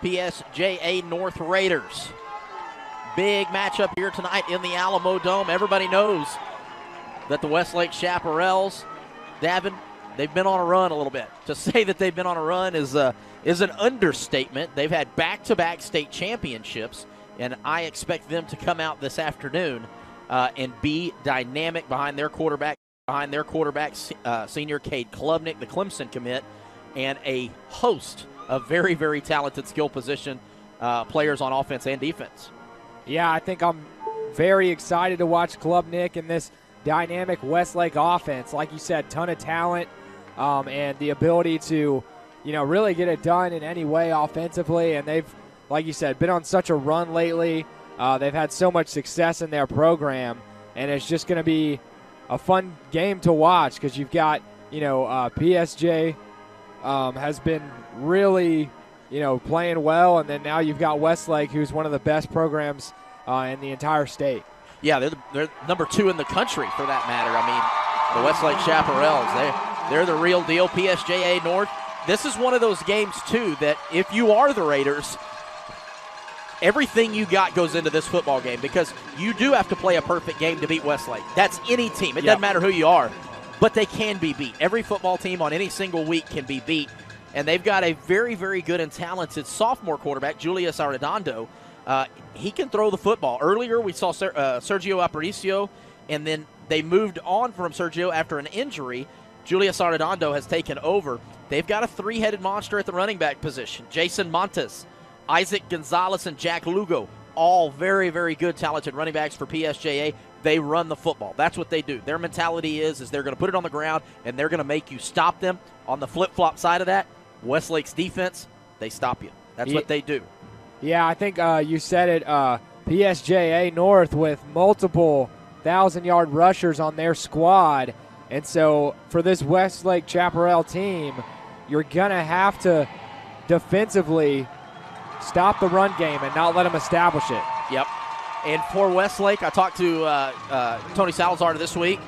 PSJA North Raiders. Big matchup here tonight in the Alamo Dome. Everybody knows that the Westlake Chaparrals, Davin, they've been on a run a little bit. To say that they've been on a run is an understatement. They've had back-to-back state championships, and I expect them to come out this afternoon and be dynamic behind their quarterback, senior Cade Klubnik, the Clemson commit, and a host of very, very talented skill position players on offense and defense. Yeah, I think I'm very excited to watch Klubnik and this dynamic Westlake offense. Like you said, ton of talent and the ability to, really get it done in any way offensively. And they've, like you said, been on such a run lately. They've had so much success in their program, and it's just going to be a fun game to watch because you've got, PSJ has been really, playing well, and then now you've got Westlake, who's one of the best programs in the entire state. Yeah, they're number 2 in the country for that matter. I mean, the Westlake Chaparrals, they're the real deal. PSJA North, this is one of those games, too, that if you are the Raiders, everything you got goes into this football game because you do have to play a perfect game to beat Westlake. That's any team. It doesn't matter who you are, but they can be beat. Every football team on any single week can be beat, and they've got a very, very good and talented sophomore quarterback, Julius Arredondo. He can throw the football. Earlier we saw Sergio Aparicio, and then they moved on from Sergio after an injury. Julius Arredondo has taken over. They've got a 3-headed monster at the running back position. Jason Montes, Isaac Gonzalez, and Jack Lugo, all very, very good, talented running backs for PSJA. They run the football. That's what they do. Their mentality is they're going to put it on the ground, and they're going to make you stop them. On the flip-flop side of that, Westlake's defense, they stop you. That's what they do. Yeah, I think you said it. PSJA North with multiple 1,000-yard rushers on their squad. And so for this Westlake Chaparral team, you're going to have to defensively stop the run game and not let them establish it. Yep. And for Westlake, I talked to Tony Salazar this week.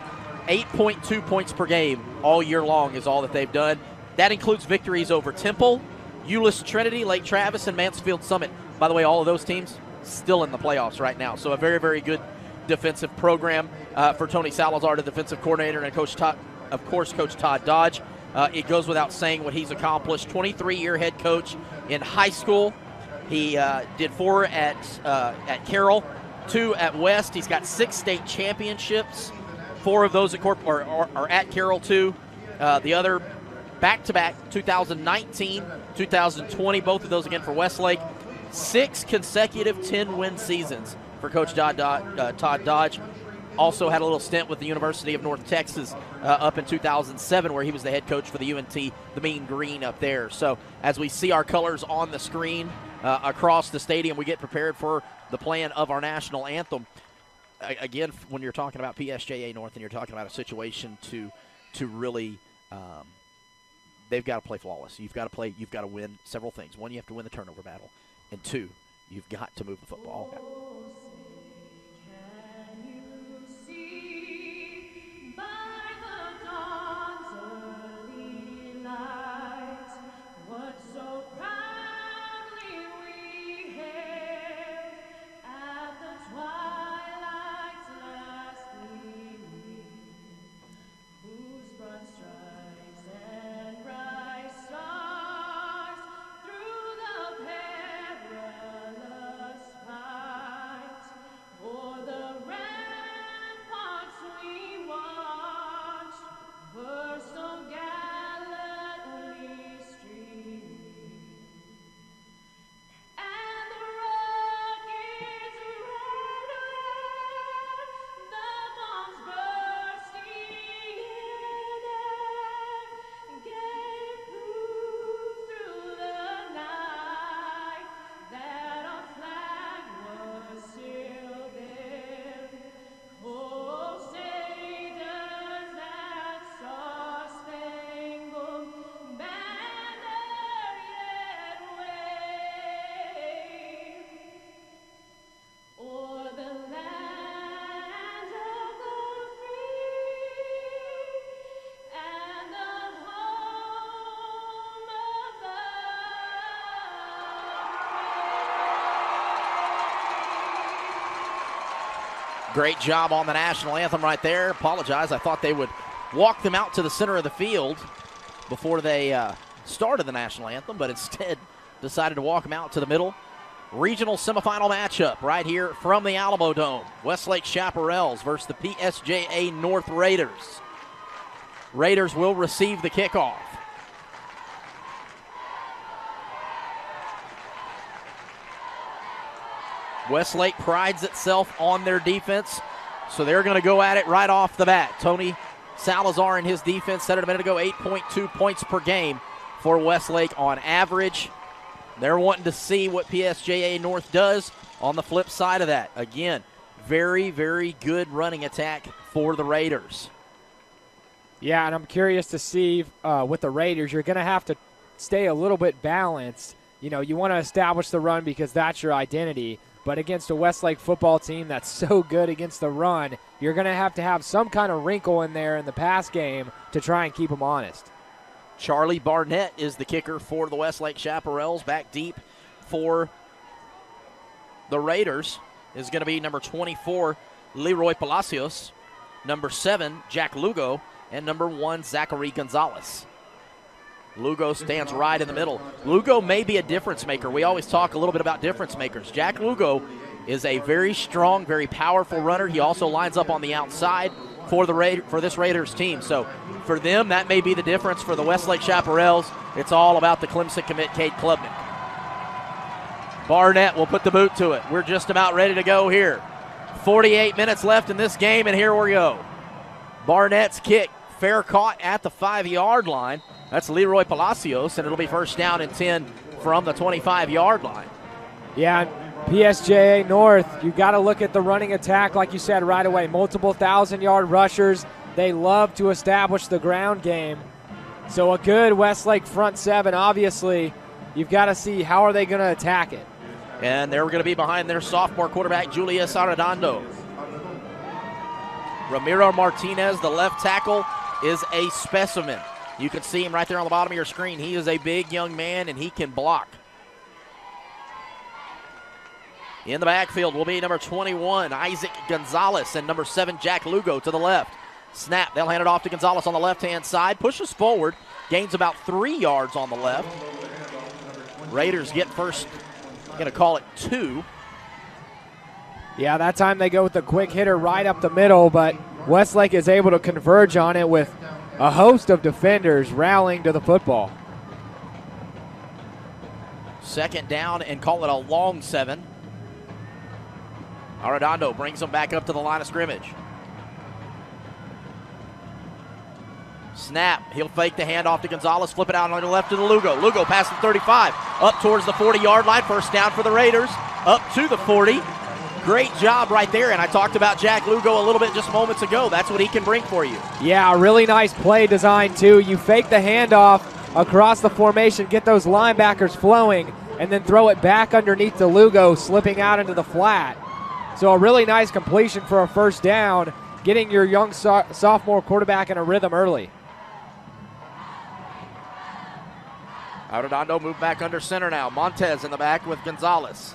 8.2 points per game all year long is all that they've done. That includes victories over Temple, Euless Trinity, Lake Travis, and Mansfield Summit. By the way, all of those teams still in the playoffs right now. So a very, very good defensive program for Tony Salazar, the defensive coordinator, and Coach Todd Dodge. It goes without saying what he's accomplished. 23-year head coach in high school. He did 4 at Carroll, 2 at West. He's got 6 state championships. 4 of those are at Carroll, 2. The other back-to-back, 2019, 2020, both of those again for Westlake. 6 consecutive 10-win seasons for Coach Todd Dodge. Also had a little stint with the University of North Texas up in 2007 where he was the head coach for the UNT, the Mean Green up there. So as we see our colors on the screen across the stadium, we get prepared for the playing of our national anthem. Again, when you're talking about PSJA North and you're talking about a situation to really they've got to play flawless. You've got to win several things. One, you have to win the turnover battle. And 2, you've got to move the football. Great job on the national anthem right there. Apologize, I thought they would walk them out to the center of the field before they started the national anthem, but instead decided to walk them out to the middle. Regional semifinal matchup right here from the Alamo Dome. WestLake Chaparrals versus the PSJA North Raiders. Raiders will receive the kickoff. WestLake prides itself on their defense, so they're going to go at it right off the bat. Tony Salazar and his defense said it a minute ago, 8.2 points per game for Westlake on average. They're wanting to see what PSJA North does on the flip side of that. Again, very, very good running attack for the Raiders. Yeah, and I'm curious to see with the Raiders, you're going to have to stay a little bit balanced. You know, you want to establish the run because that's your identity. But against a Westlake football team that's so good against the run, you're going to have some kind of wrinkle in there in the pass game to try and keep them honest. Charlie Barnett is the kicker for the Westlake Chaparrals. Back deep for the Raiders is going to be number 24, Leroy Palacios, number 7, Jack Lugo, and number 1, Zachary Gonzalez. Lugo stands right in the middle. Lugo may be a difference maker. We always talk a little bit about difference makers. Jack Lugo is a very strong, very powerful runner. He also lines up on the outside for this Raiders team. So for them, that may be the difference. For the Westlake Chaparrals, it's all about the Clemson commit, Cade Klubnik. Barnett will put the boot to it. We're just about ready to go here. 48 minutes left in this game, and here we go. Barnett's kick, fair caught at the 5-yard line. That's Leroy Palacios, and it'll be first down and 10 from the 25-yard line. Yeah, PSJA North, you got to look at the running attack, like you said, right away. Multiple 1,000-yard rushers. They love to establish the ground game. So a good Westlake front seven, obviously, you've got to see how are they going to attack it. And they're going to be behind their sophomore quarterback, Julius Arredondo. Ramiro Martinez, the left tackle, is a specimen. You can see him right there on the bottom of your screen. He is a big young man, and he can block. In the backfield will be number 21, Isaac Gonzalez, and number 7, Jack Lugo to the left. Snap, they'll hand it off to Gonzalez on the left-hand side. Pushes forward, gains about 3 yards on the left. Raiders get first, going to call it 2. Yeah, that time they go with the quick hitter right up the middle, but Westlake is able to converge on it with a host of defenders rallying to the football. Second down and call it a long 7. Arredondo brings them back up to the line of scrimmage. Snap, he'll fake the handoff to Gonzalez, flip it out on the left to the Lugo. Lugo past the 35, up towards the 40-yard line, first down for the Raiders, up to the 40. Great job right there, and I talked about Jack Lugo a little bit just moments ago. That's what he can bring for you. Yeah, a really nice play design, too. You fake the handoff across the formation, get those linebackers flowing, and then throw it back underneath the Lugo, slipping out into the flat. So a really nice completion for a first down, getting your young sophomore quarterback in a rhythm early. Arredondo moved back under center now. Montez in the back with Gonzalez.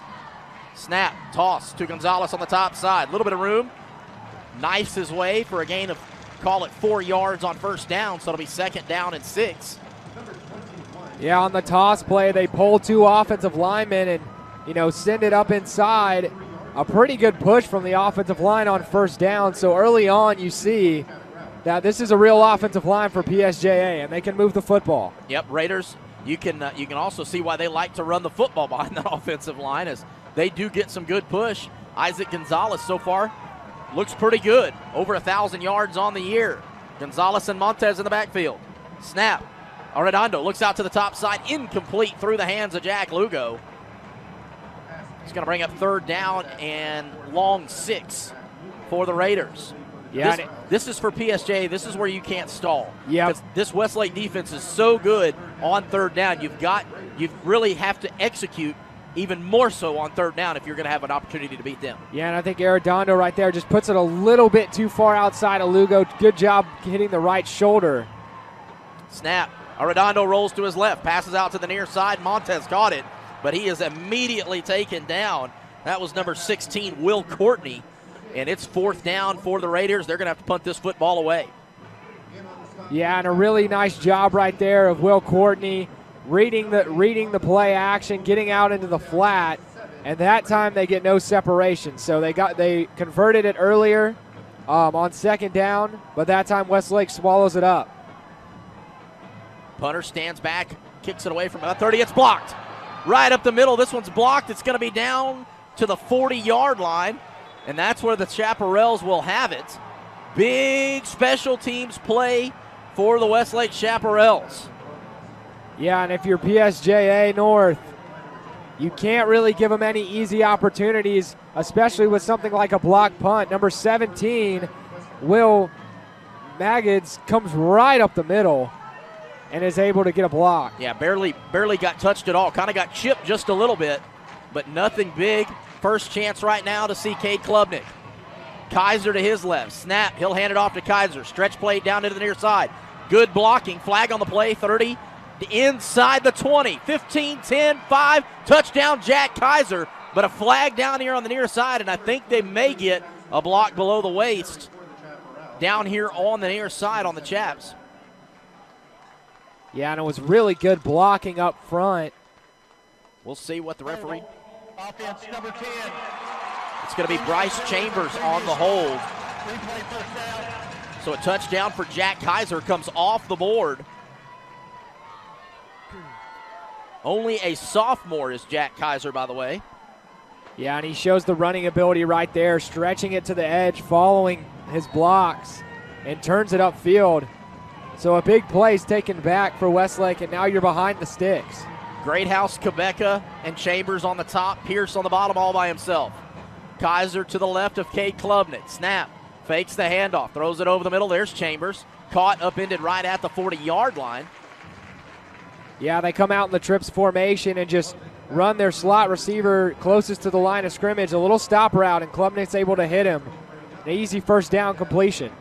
Snap, toss to Gonzalez on the top side. A little bit of room. Knifes his way for a gain of, call it 4 yards on first down, so it'll be second down and 6. Yeah, on the toss play, they pull 2 offensive linemen and, send it up inside. A pretty good push from the offensive line on first down. So early on, you see that this is a real offensive line for PSJA, and they can move the football. Yep, Raiders, you can also see why they like to run the football behind that offensive line, as they do get some good push. Isaac Gonzalez so far looks pretty good. Over 1,000 yards on the year. Gonzalez and Montez in the backfield. Snap. Arredondo looks out to the top side. Incomplete through the hands of Jack Lugo. It's going to bring up third down and long 6 for the Raiders. Yeah, this is for PSJ. This is where you can't stall. Yeah, this Westlake defense is so good on third down. You really have to execute even more so on third down if you're going to have an opportunity to beat them. Yeah, and I think Arredondo right there just puts it a little bit too far outside of Lugo. Good job hitting the right shoulder. Snap. Arredondo rolls to his left, passes out to the near side. Montez caught it, but he is immediately taken down. That was number 16, Will Courtney. and it's 4th down for the Raiders. They're going to have to punt this football away. Yeah, and a really nice job right there of Will Courtney reading the play action, getting out into the flat, and that time they get no separation. So they converted it earlier on 2nd down, but that time Westlake swallows it up. Punter stands back, kicks it away from about 30. It's blocked. Right up the middle. This one's blocked. It's going to be down to the 40-yard line, and that's where the Chaparrals will have it. Big special teams play for the Westlake Chaparrals. Yeah, and if you're PSJA North, you can't really give them any easy opportunities, especially with something like a block punt. Number 17, Will Maggots, comes right up the middle and is able to get a block. Yeah, barely got touched at all. Kind of got chipped just a little bit, but nothing big. First chance right now to see Cade Klubnik. Kaiser to his left. Snap. He'll hand it off to Kaiser. Stretch play down into the near side. Good blocking. Flag on the play. 30. Inside the 20. 15, 10, 5. Touchdown, Jack Kaiser. But a flag down here on the near side, and I think they may get a block below the waist down here on the near side on the Chaps. Yeah, and it was really good blocking up front. We'll see what the referee. Offense number 10. It's going to be Bryce Chambers on the hold. So a touchdown for Jack Kaiser comes off the board. Only a sophomore is Jack Kaiser, by the way. Yeah, and he shows the running ability right there, stretching it to the edge, following his blocks, and turns it upfield. So a big play is taken back for Westlake, and now you're behind the sticks. Greathouse, Quebeca, and Chambers on the top. Pierce on the bottom all by himself. Kaiser to the left of Cade Klubnik. Snap. Fakes the handoff. Throws it over the middle. There's Chambers. Caught, upended right at the 40-yard line. Yeah, they come out in the trips formation and just run their slot receiver closest to the line of scrimmage. A little stop route, and Klubnik's able to hit him. An easy first down completion.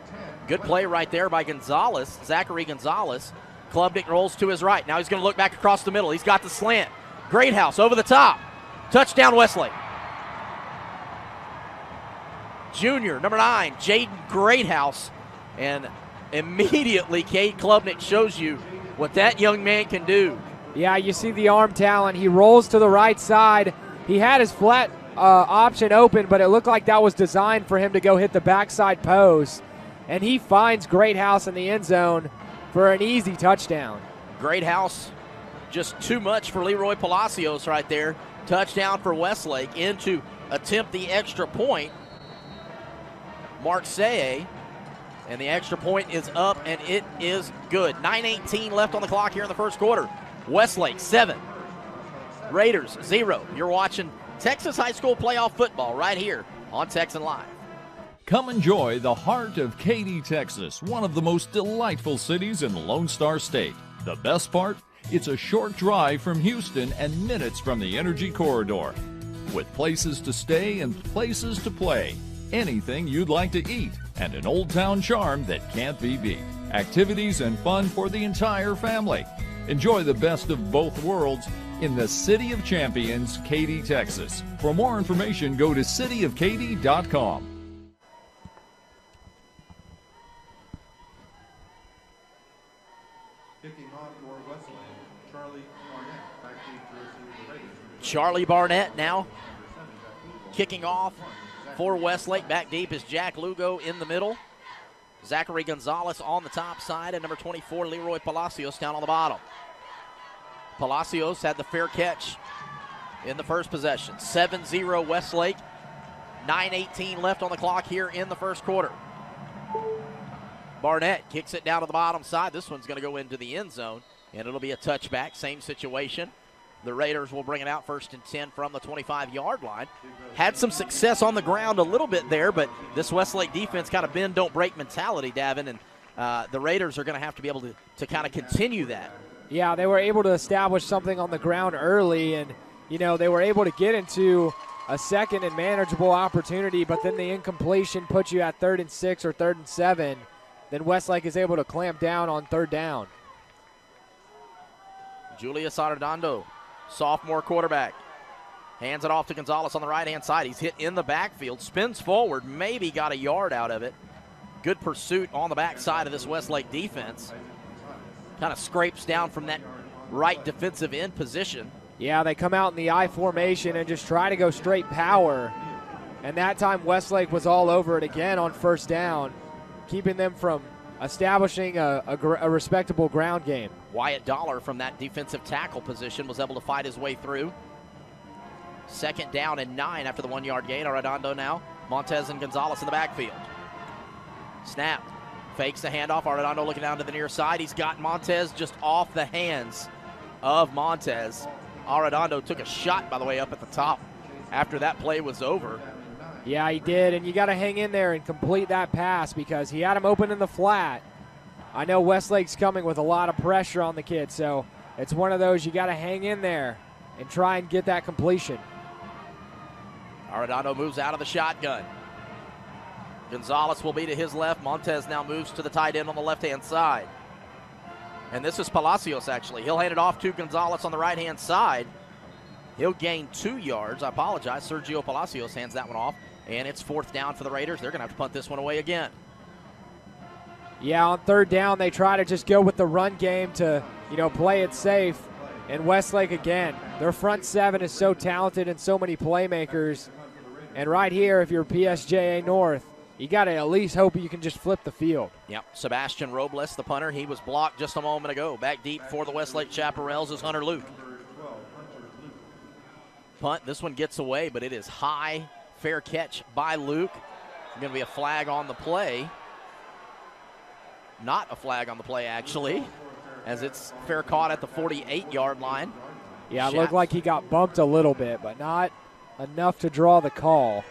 Good play right there by Gonzalez, Zachary Gonzalez. Klubnik rolls to his right. Now he's going to look back across the middle. He's got the slant. Greathouse over the top. Touchdown, Westlake. Junior, number 9, Jaden Greathouse. And immediately, Cade Klubnik shows you what that young man can do. Yeah, you see the arm talent. He rolls to the right side. He had his flat option open, but it looked like that was designed for him to go hit the backside post. And he finds Greathouse in the end zone for an easy touchdown. Greathouse, just too much for Leroy Palacios right there. Touchdown for Westlake in to attempt the extra point. Mark Saye, and the extra point is up, and it is good. 9:18 left on the clock here in the first quarter. Westlake 7, Raiders 0. You're watching Texas High School Playoff Football right here on Texan Live. Come enjoy the heart of Katy, Texas, one of the most delightful cities in the Lone Star State. The best part? It's a short drive from Houston and minutes from the Energy Corridor. With places to stay and places to play, anything you'd like to eat, and an old town charm that can't be beat. Activities and fun for the entire family. Enjoy the best of both worlds in the City of Champions, Katy, Texas. For more information, go to cityofkaty.com. Kicking off for Westlake, Charlie Barnett, back deep to receive the Raiders. Charlie Barnett now kicking off for Westlake. Back deep is Jack Lugo in the middle. Zachary Gonzalez on the top side, and number 24, Leroy Palacios down on the bottom. Palacios had the fair catch in the first possession. 7-0 Westlake. 9:18 left on the clock here in the first quarter. Barnett kicks it down to the bottom side. This one's going to go into the end zone, and it'll be a touchback. Same situation. The Raiders will bring it out 1st and 10 from the 25-yard line. Had some success on the ground a little bit there, but this Westlake defense kind of bend, don't break mentality, Davin, and the Raiders are going to have to be able to kind of continue that. Yeah, they were able to establish something on the ground early, and, you know, they were able to get into a second and manageable opportunity, but then the incompletion puts you at 3rd and 6 or 3rd and 7. Then Westlake is able to clamp down on 3rd down. Julius Arredondo, sophomore quarterback. Hands it off to Gonzalez on the right-hand side. He's hit in the backfield, spins forward, maybe got a yard out of it. Good pursuit on the backside of this Westlake defense. Kind of scrapes down from that right defensive end position. Yeah, they come out in the I formation and just try to go straight power. And that time Westlake was all over it again on first down, keeping them from establishing a respectable ground game. Wyatt Dollar from that defensive tackle position was able to fight his way through. 2nd down and 9 after the 1-yard gain. Arredondo now. Montez and Gonzalez in the backfield. Snap. Fakes the handoff. Arredondo looking down to the near side. He's got Montez just off the hands of Montez. Arredondo took a shot, by the way, up at the top after that play was over. Yeah, he did, and you got to hang in there and complete that pass because he had him open in the flat. I know Westlake's coming with a lot of pressure on the kid, so it's one of those you got to hang in there and try and get that completion. Arredondo moves out of the shotgun. Gonzalez will be to his left. Montez now moves to the tight end on the left-hand side. And this is Palacios, actually. He'll hand it off to Gonzalez on the right-hand side. He'll gain 2 yards. I apologize. Sergio Palacios hands that one off. And it's 4th down for the Raiders. They're going to have to punt this one away again. Yeah, on 3rd down, they try to just go with the run game to, play it safe. And Westlake, again, their front 7 is so talented and so many playmakers. And right here, if you're PSJA North, you got to at least hope you can just flip the field. Yep, Sebastian Robles, the punter, he was blocked just a moment ago. Back deep for the Westlake Chaparrals is Hunter Luke. Punt, this one gets away, but it is high. Fair catch by Luke. Going to be a flag on the play. Not a flag on the play, actually, as it's fair caught at the 48-yard line. Yeah, it looked like he got bumped a little bit, but not enough to draw the call.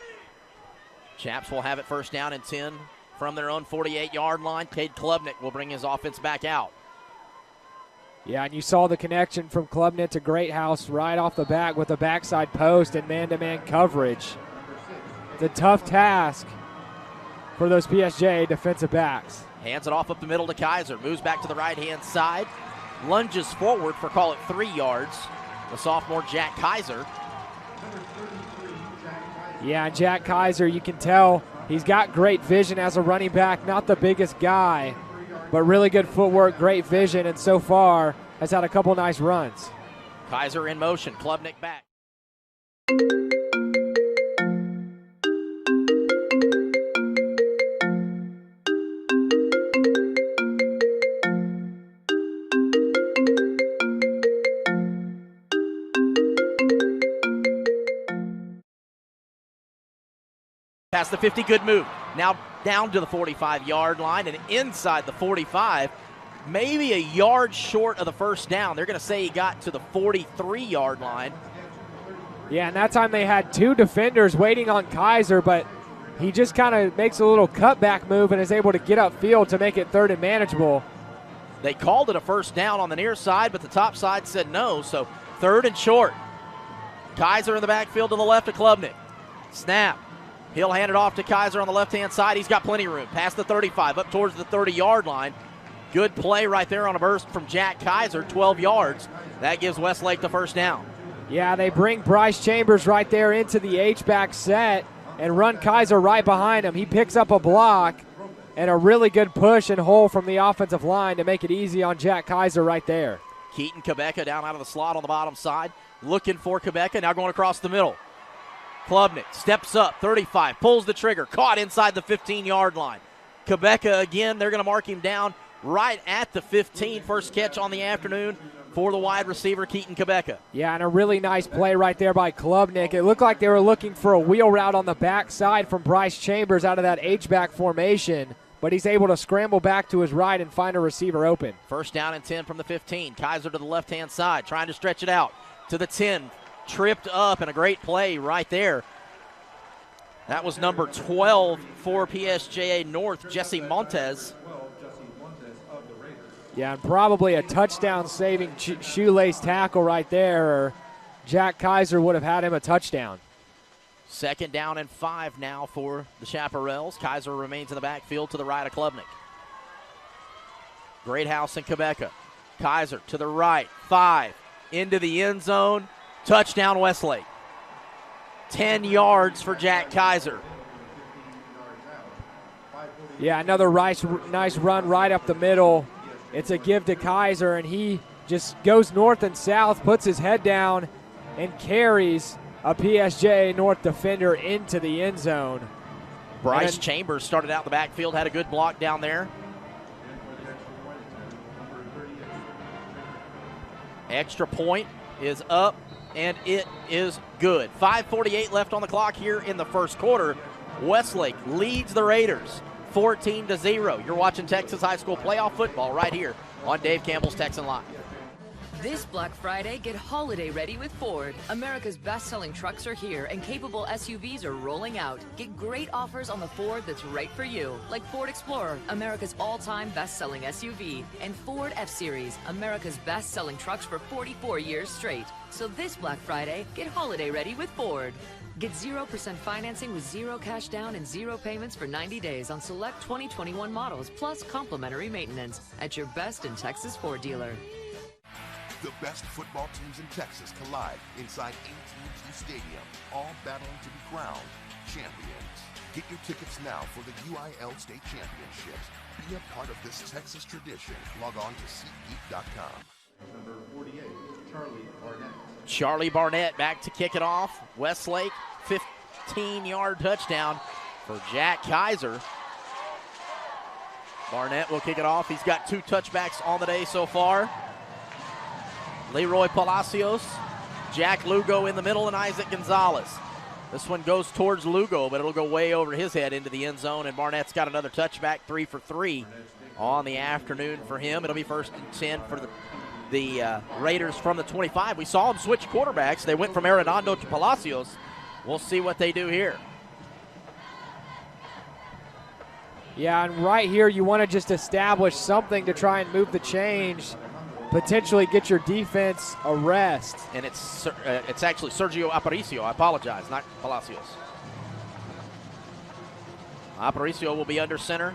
Chaps will have it 1st down and 10 from their own 48-yard line. Cade Klubnik will bring his offense back out. Yeah, and you saw the connection from Klubnik to Greathouse right off the bat with the backside post and man-to-man coverage. It's a tough task for those PSJ defensive backs. Hands it off up the middle to Kaiser. Moves back to the right-hand side. Lunges forward for, call it, 3 yards. The sophomore Jack Kaiser. Yeah, and Jack Kaiser, you can tell he's got great vision as a running back. Not the biggest guy, but really good footwork, great vision, and so far has had a couple nice runs. Kaiser in motion. Klubnik back. Past the 50, good move. Now down to the 45-yard line and inside the 45, maybe a yard short of the 1st down. They're going to say he got to the 43-yard line. Yeah, and that time they had 2 defenders waiting on Kaiser, but he just kind of makes a little cutback move and is able to get upfield to make it 3rd and manageable. They called it a 1st down on the near side, but the top side said no, so 3rd and short. Kaiser in the backfield to the left of Klubnik. Snap. He'll hand it off to Kaiser on the left-hand side. He's got plenty of room. Past the 35, up towards the 30-yard line. Good play right there on a burst from Jack Kaiser, 12 yards. That gives Westlake the 1st down. Yeah, they bring Bryce Chambers right there into the H-back set and run Kaiser right behind him. He picks up a block and a really good push and hole from the offensive line to make it easy on Jack Kaiser right there. Keaton Quebeca down out of the slot on the bottom side. Looking for Quebeca, now going across the middle. Klubnik steps up, 35, pulls the trigger, caught inside the 15-yard line. Quebeca again, they're going to mark him down right at the 15. First catch on the afternoon for the wide receiver, Keaton Quebeca. Yeah, and a really nice play right there by Klubnik. It looked like they were looking for a wheel route on the backside from Bryce Chambers out of that H-back formation, but he's able to scramble back to his right and find a receiver open. 1st down and 10 from the 15. Kaiser to the left-hand side, trying to stretch it out to the 10. Tripped up, and a great play right there. That was number 12 for PSJA North, Jesse Montez. Yeah, and probably a touchdown-saving shoelace tackle right there, or Jack Kaiser would have had him a touchdown. 2nd down and 5 now for the Chaparrals. Kaiser remains in the backfield to the right of Klubnik. Greathouse and Quebeca. Kaiser to the right, 5, into the end zone. Touchdown, Westlake. 10 yards for Jack Kaiser. Yeah, another nice run right up the middle. It's a give to Kaiser, and he just goes north and south, puts his head down, and carries a PSJ North defender into the end zone. Bryce Chambers started out in the backfield, had a good block down there. Extra point is up, and it is good. 5:48 left on the clock here in the first quarter. Westlake leads the Raiders 14-0. You're watching Texas High School playoff football right here on Dave Campbell's Texan Live. This Black Friday, get holiday ready with Ford. America's best-selling trucks are here, and capable SUVs are rolling out. Get great offers on the Ford that's right for you, like Ford Explorer, America's all-time best-selling SUV, and Ford F-Series, America's best-selling trucks for 44 years straight. So this Black Friday, get holiday ready with Ford. Get 0% financing with 0 cash down and 0 payments for 90 days on select 2021 models, plus complimentary maintenance at your best in Texas Ford dealer. The best football teams in Texas collide inside AT&T Stadium, all battling to be crowned champions. Get your tickets now for the UIL State Championships. Be a part of this Texas tradition. Log on to SeatGeek.com. Number 48, Charlie Barnett. Charlie Barnett back to kick it off. Westlake, 15-yard touchdown for Jack Kaiser. Barnett will kick it off. He's got 2 touchbacks on the day so far. Leroy Palacios, Jack Lugo in the middle, and Isaac Gonzalez. This one goes towards Lugo, but it'll go way over his head into the end zone, and Barnett's got another touchback, 3 for 3 on the afternoon for him. It'll be 1st and 10 for the Raiders from the 25. We saw them switch quarterbacks. They went from Arredondo to Palacios. We'll see what they do here. Yeah, and right here you want to just establish something to try and move the change, potentially get your defense a rest. And it's actually Sergio Aparicio. I apologize, not Palacios. Aparicio will be under center.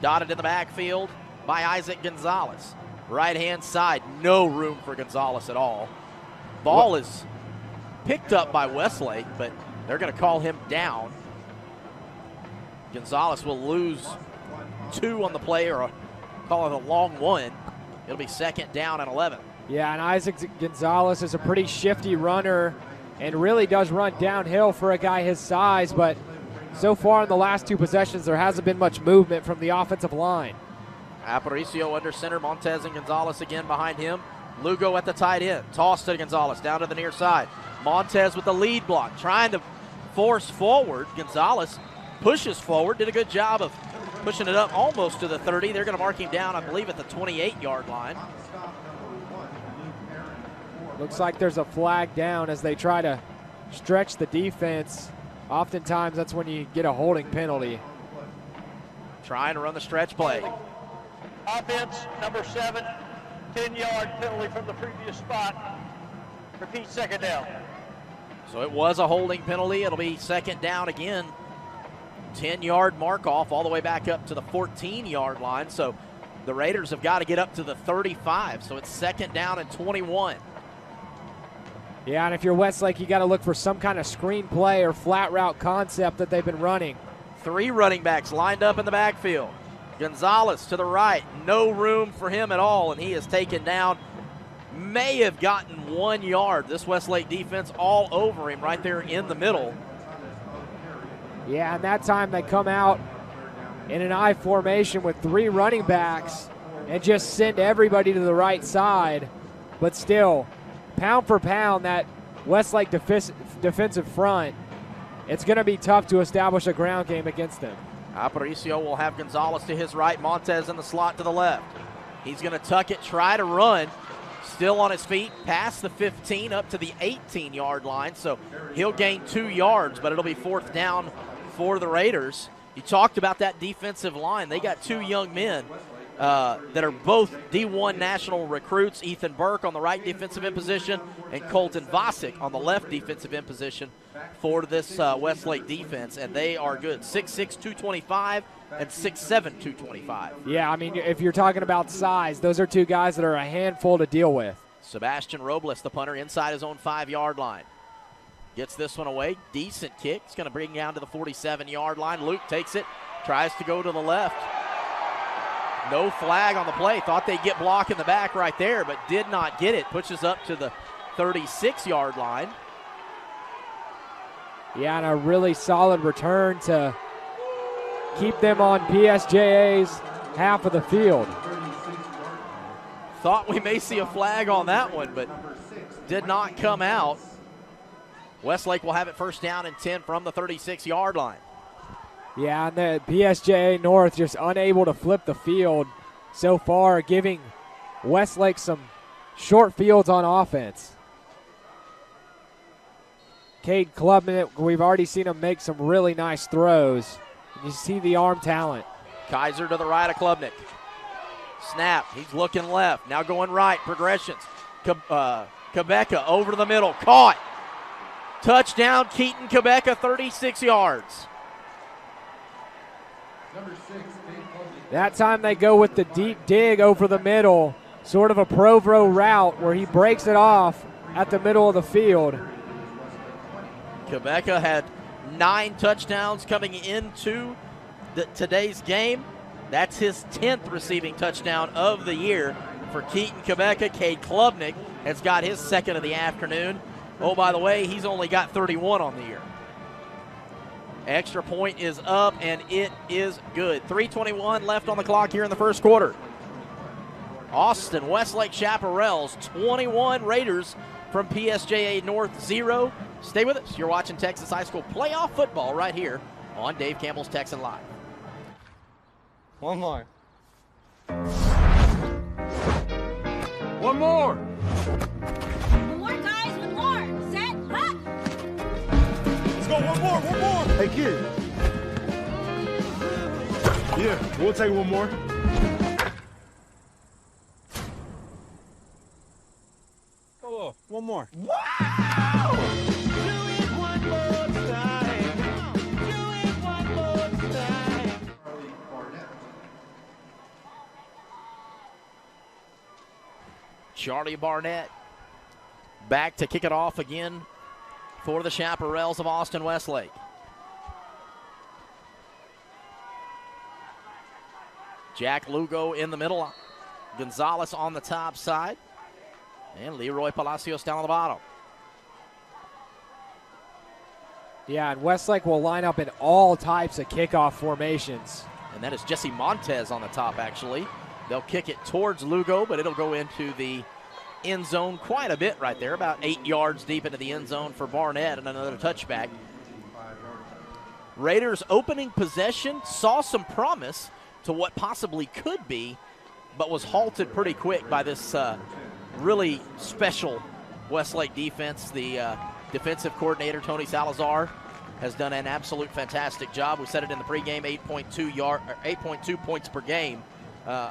Dotted in the backfield by Isaac Gonzalez. Right-hand side, no room for Gonzalez at all. Ball is picked up by Westlake, but they're going to call him down. Gonzalez will lose 2 on the play, or call it a long one. It'll be 2nd down and 11. Yeah, and Isaac Gonzalez is a pretty shifty runner and really does run downhill for a guy his size, but so far in the last 2 possessions, there hasn't been much movement from the offensive line. Aparicio under center, Montez and Gonzalez again behind him. Lugo at the tight end, toss to Gonzalez, down to the near side. Montez with the lead block, trying to force forward. Gonzalez pushes forward, did a good job of pushing it up almost to the 30. They're going to mark him down, I believe, at the 28-yard line. Looks like there's a flag down as they try to stretch the defense. Oftentimes, that's when you get a holding penalty. Trying to run the stretch play. Offense, number 7, 10-yard penalty from the previous spot. Repeat, 2nd down. So it was a holding penalty. It'll be 2nd down again. 10-yard mark off all the way back up to the 14-yard line. So the Raiders have got to get up to the 35. So it's 2nd down and 21. Yeah, and if you're Westlake, you got to look for some kind of screen play or flat route concept that they've been running. 3 running backs lined up in the backfield. Gonzalez to the right, no room for him at all, and he is taken down. May have gotten 1 yard. This Westlake defense all over him right there in the middle. Yeah, and that time they come out in an I formation with 3 running backs and just send everybody to the right side. But still, pound for pound, that Westlake defensive front, it's going to be tough to establish a ground game against them. Aparicio will have Gonzalez to his right, Montez in the slot to the left. He's going to tuck it, try to run. Still on his feet, past the 15, up to the 18-yard line. So he'll gain 2 yards, but it'll be 4th down for the Raiders. You talked about that defensive line. They got 2 young men that are both D1 national recruits, Ethan Burke on the right defensive end position and Colton Vosick on the left defensive end position for this Westlake defense, and they are good. 6'6", 225 and 6'7", 225. Yeah, I mean, if you're talking about size, those are 2 guys that are a handful to deal with. Sebastian Robles, the punter, inside his own 5-yard line. Gets this one away. Decent kick. It's going to bring down to the 47-yard line. Luke takes it. Tries to go to the left. No flag on the play. Thought they'd get block in the back right there, but did not get it. Pushes up to the 36-yard line. Yeah, and a really solid return to keep them on PSJA's half of the field. Thought we may see a flag on that one, but did not come out. Westlake will have it first down and 10 from the 36-yard line. Yeah, and the PSJA North just unable to flip the field so far, giving Westlake some short fields on offense. Cade Klubnik, we've already seen him make some really nice throws. You see the arm talent. Kaiser to the right of Klubnik. Snap, he's looking left, now going right, progressions. Quebeca over the middle, caught. Touchdown, Keaton Quebeca, 36 yards. That time they go with the deep dig over the middle, sort of a Provro route where he breaks it off at the middle of the field. Quebeca had 9 touchdowns coming into today's game. That's his 10th receiving touchdown of the year for Keaton Quebeca. Cade Klubnik has got his second of the afternoon. Oh, by the way, he's only got 31 on the year. Extra point is up, and it is good. 3:21 left on the clock here in the first quarter. Austin, Westlake Chaparrals, 21. Raiders from PSJA North, 0. Stay with us. You're watching Texas High School playoff football right here on Dave Campbell's Texan Live. One more. One more. One more, guys, one more. Set, hop. Let's go, one more. Hey, kid. Yeah, we'll take one more. Hello, one more. Wow! Charlie Barnett back to kick it off again for the Chaparrals of Austin Westlake. Jack Lugo in the middle. Gonzalez on the top side. And Leroy Palacios down on the bottom. Yeah, and Westlake will line up in all types of kickoff formations. And that is Jesse Montez on the top, actually. They'll kick it towards Lugo, but it'll go into the end zone quite a bit right there, about 8 yards deep into the end zone for Barnett, and another touchback. Raiders opening possession, saw some promise to what possibly could be, but was halted pretty quick by this really special Westlake defense. The defensive coordinator, Tony Salazar, has done an absolute fantastic job. We said it in the pregame, 8.2 points per game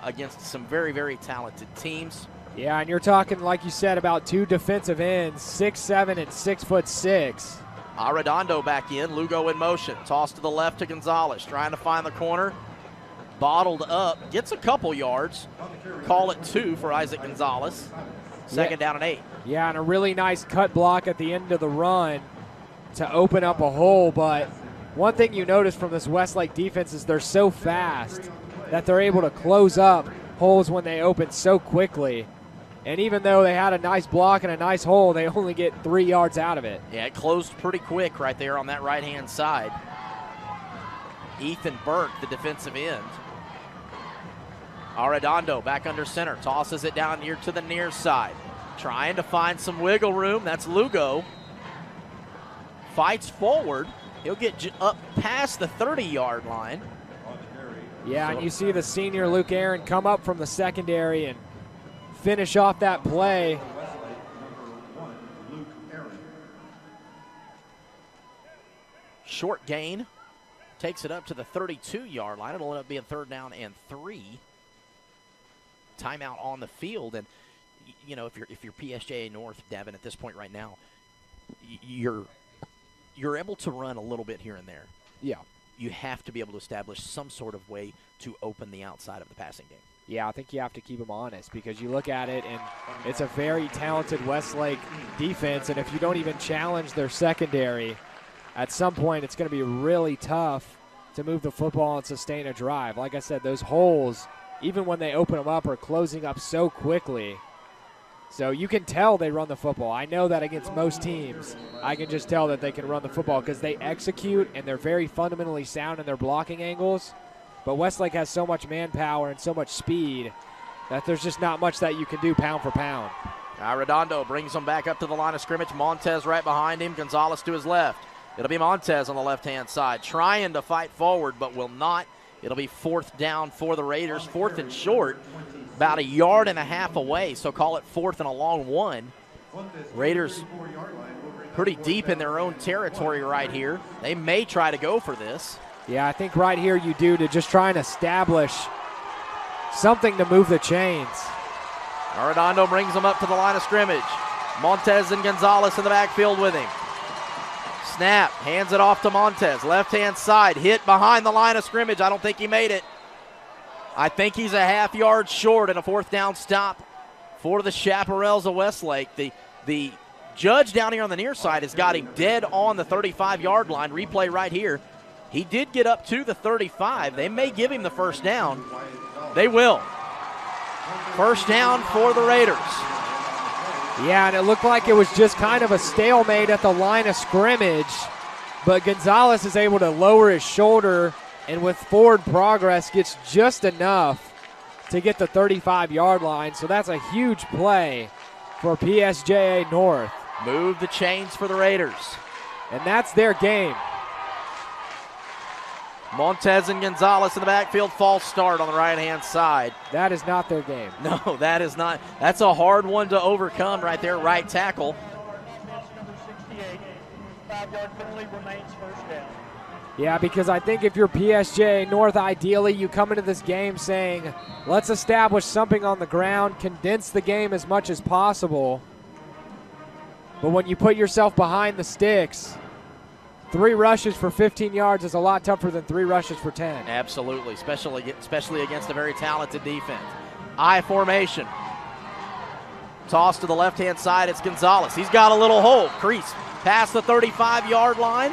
against some very, very talented teams. Yeah, and you're talking, like you said, about 2 defensive ends, 6'7" and 6'6". Arredondo back in, Lugo in motion, toss to the left to Gonzalez, trying to find the corner, bottled up, gets a couple yards, call it 2 for Isaac Gonzalez, second down and 8. Yeah, and a really nice cut block at the end of the run to open up a hole, but one thing you notice from this Westlake defense is they're so fast that they're able to close up holes when they open so quickly. And even though they had a nice block and a nice hole, they only get 3 yards out of it. Yeah, it closed pretty quick right there on that right-hand side. Ethan Burke, the defensive end. Arredondo back under center, tosses it down here to the near side. Trying to find some wiggle room. That's Lugo. Fights forward. He'll get up past the 30-yard line. Yeah, and you see the senior Luke Aaron come up from the secondary and finish off that play. Short gain. Takes it up to the 32-yard line. It'll end up being third down and 3. Timeout on the field. And, you know, if you're PSJA North, Devin, at this point right now, you're able to run a little bit here and there. Yeah. You have to be able to establish some sort of way to open the outside of the passing game. Yeah, I think you have to keep them honest because you look at it and it's a very talented Westlake defense, and if you don't even challenge their secondary, at some point it's going to be really tough to move the football and sustain a drive. Like I said, those holes, even when they open them up, are closing up so quickly. So you can tell they run the football. I know that against most teams, I can just tell that they can run the football because they execute and they're very fundamentally sound in their blocking angles. But Westlake has so much manpower and so much speed that there's just not much that you can do pound for pound. Redondo brings them back up to the line of scrimmage. Montez right behind him. Gonzalez to his left. It'll be Montez on the left-hand side, trying to fight forward, but will not. It'll be 4th down for the Raiders. 4th and short, about 1.5 yards away, so call it 4th and a long one. Raiders pretty deep in their own territory right here. They may try to go for this. Yeah, I think right here you do to just try and establish something to move the chains. Arredondo brings them up to the line of scrimmage. Montez and Gonzalez in the backfield with him. Snap, hands it off to Montez. Left-hand side, hit behind the line of scrimmage. I don't think he made it. I think he's a 1/2 yard short and a 4th down stop for the Chaparrals of Westlake. The judge down here on the near side has got him dead on the 35-yard line. Replay right here. He did get up to the 35. They may give him the 1st down. They will. 1st down for the Raiders. Yeah, and it looked like it was just kind of a stalemate at the line of scrimmage, but Gonzalez is able to lower his shoulder and with forward progress gets just enough to get the 35-yard line, so that's a huge play for PSJA North. Move the chains for the Raiders. And that's their game. Montez and Gonzalez in the backfield, false start on the right-hand side. That is not their game. No, that is not. That's a hard one to overcome right there, right tackle. Number 68, 5-yard penalty remains 1st down. Yeah, because I think if you're PSJ North, ideally you come into this game saying, let's establish something on the ground, condense the game as much as possible. But when you put yourself behind the sticks, 3 rushes for 15 yards is a lot tougher than 3 rushes for 10. Absolutely, especially against a very talented defense. I formation. Toss to the left-hand side, it's Gonzalez. He's got a little hole, crease, past the 35-yard line.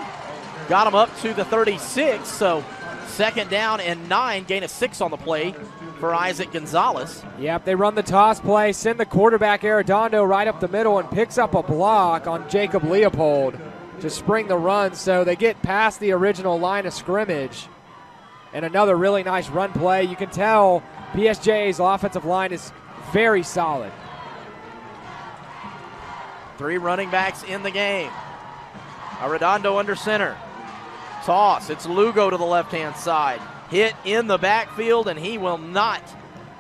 Got him up to the 36, so 2nd down and 9, gain of 6 on the play for Isaac Gonzalez. Yep, they run the toss play, send the quarterback Arredondo right up the middle and picks up a block on Jacob Leopold to spring the run, so they get past the original line of scrimmage. And another really nice run play. You can tell PSJ's offensive line is very solid. 3 running backs in the game. Arredondo under center. Toss, it's Lugo to the left-hand side. Hit in the backfield, and he will not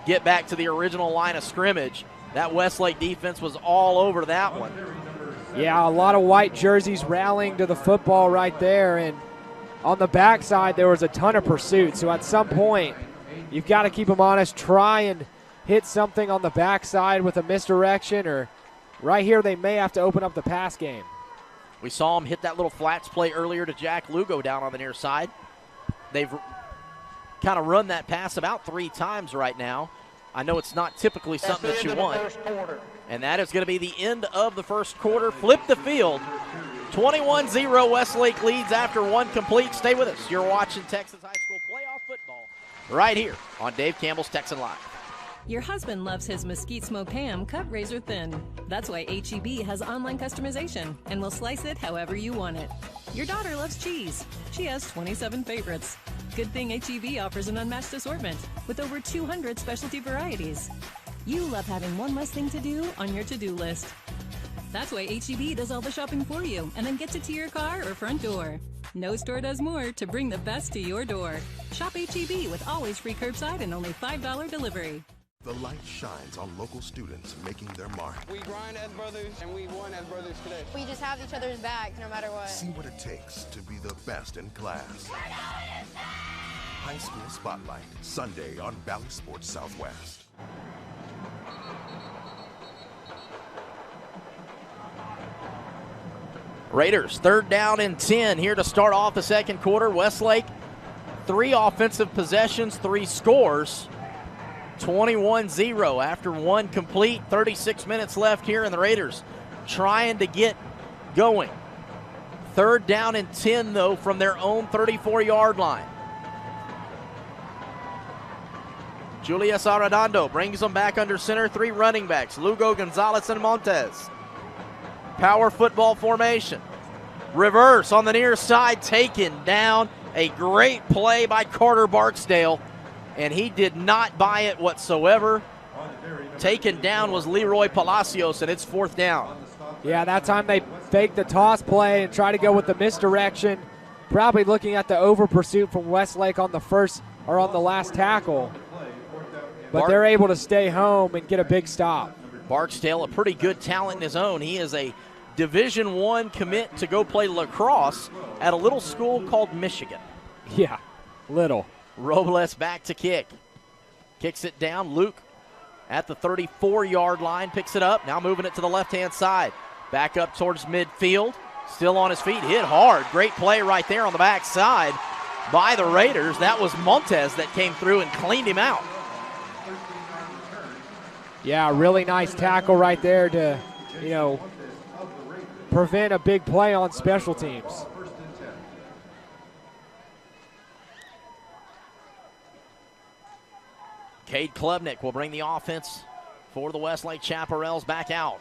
get back to the original line of scrimmage. That Westlake defense was all over that one. Yeah, a lot of white jerseys rallying to the football right there, and on the backside there was a ton of pursuit. So at some point, you've got to keep them honest, try and hit something on the backside with a misdirection, or right here they may have to open up the pass game. We saw him hit that little flats play earlier to Jack Lugo down on the near side. They've kind of run that pass about 3 times right now. I know it's not typically something that you want. And that is going to be the end of the first quarter. Flip the field. 21-0 Westlake leads after 1 complete. Stay with us. You're watching Texas High School playoff football right here on Dave Campbell's Texan Live. Your husband loves his mesquite smoked ham cut razor thin. That's why H-E-B has online customization and will slice it however you want it. Your daughter loves cheese. She has 27 favorites. Good thing H-E-B offers an unmatched assortment with over 200 specialty varieties. You love having one less thing to do on your to-do list. That's why H-E-B does all the shopping for you and then gets it to your car or front door. No store does more to bring the best to your door. Shop H-E-B with always free curbside and only $5 delivery. The light shines on local students making their mark. We grind as brothers, and we won as brothers today. We just have each other's back no matter what. See what it takes to be the best in class. High School Spotlight, Sunday on Valley Sports Southwest. Raiders, 3rd down and 10 here to start off the second quarter. Westlake, 3 offensive possessions, 3 scores. 21-0 after one complete, 36 minutes left here, and the Raiders trying to get going. 3rd down and 10, though, from their own 34-yard line. Julius Arredondo brings them back under center. 3 running backs, Lugo, Gonzalez, and Montez. Power football formation. Reverse on the near side, taken down. A great play by Carter Barksdale, and he did not buy it whatsoever. Taken down was Leroy Palacios, and it's 4th down. Yeah, that time they faked the toss play and tried to go with the misdirection. Probably looking at the over pursuit from Westlake on the first or on the last tackle. But they're able to stay home and get a big stop. Barksdale, a pretty good talent in his own. He is a Division I commit to go play lacrosse at a little school called Michigan. Yeah, little. Robles back to kick. Kicks it down. Luke at the 34-yard line, picks it up. Now moving it to the left-hand side. Back up towards midfield. Still on his feet, hit hard. Great play right there on the backside by the Raiders. That was Montez that came through and cleaned him out. Yeah, really nice tackle right there to, prevent a big play on special teams. Cade Klubnik will bring the offense for the Westlake Chaparrals back out.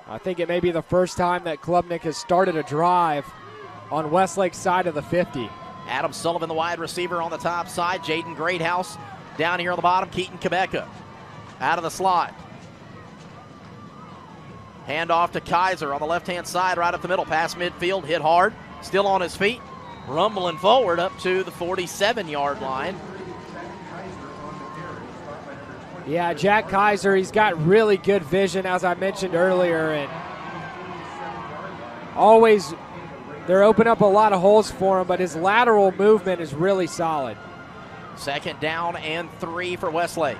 I think it may be the first time that Klubnik has started a drive on Westlake's side of the 50. Adam Sullivan, the wide receiver on the top side. Jaden Greathouse down here on the bottom. Keaton Quebeca out of the slot. Hand off to Kaiser on the left-hand side, right up the middle. Pass midfield, hit hard. Still on his feet. Rumbling forward up to the 47-yard line. Yeah, Jack Kaiser, he's got really good vision, as I mentioned earlier, and always they're opening up a lot of holes for him, but his lateral movement is really solid. 2nd down and 3 for Westlake.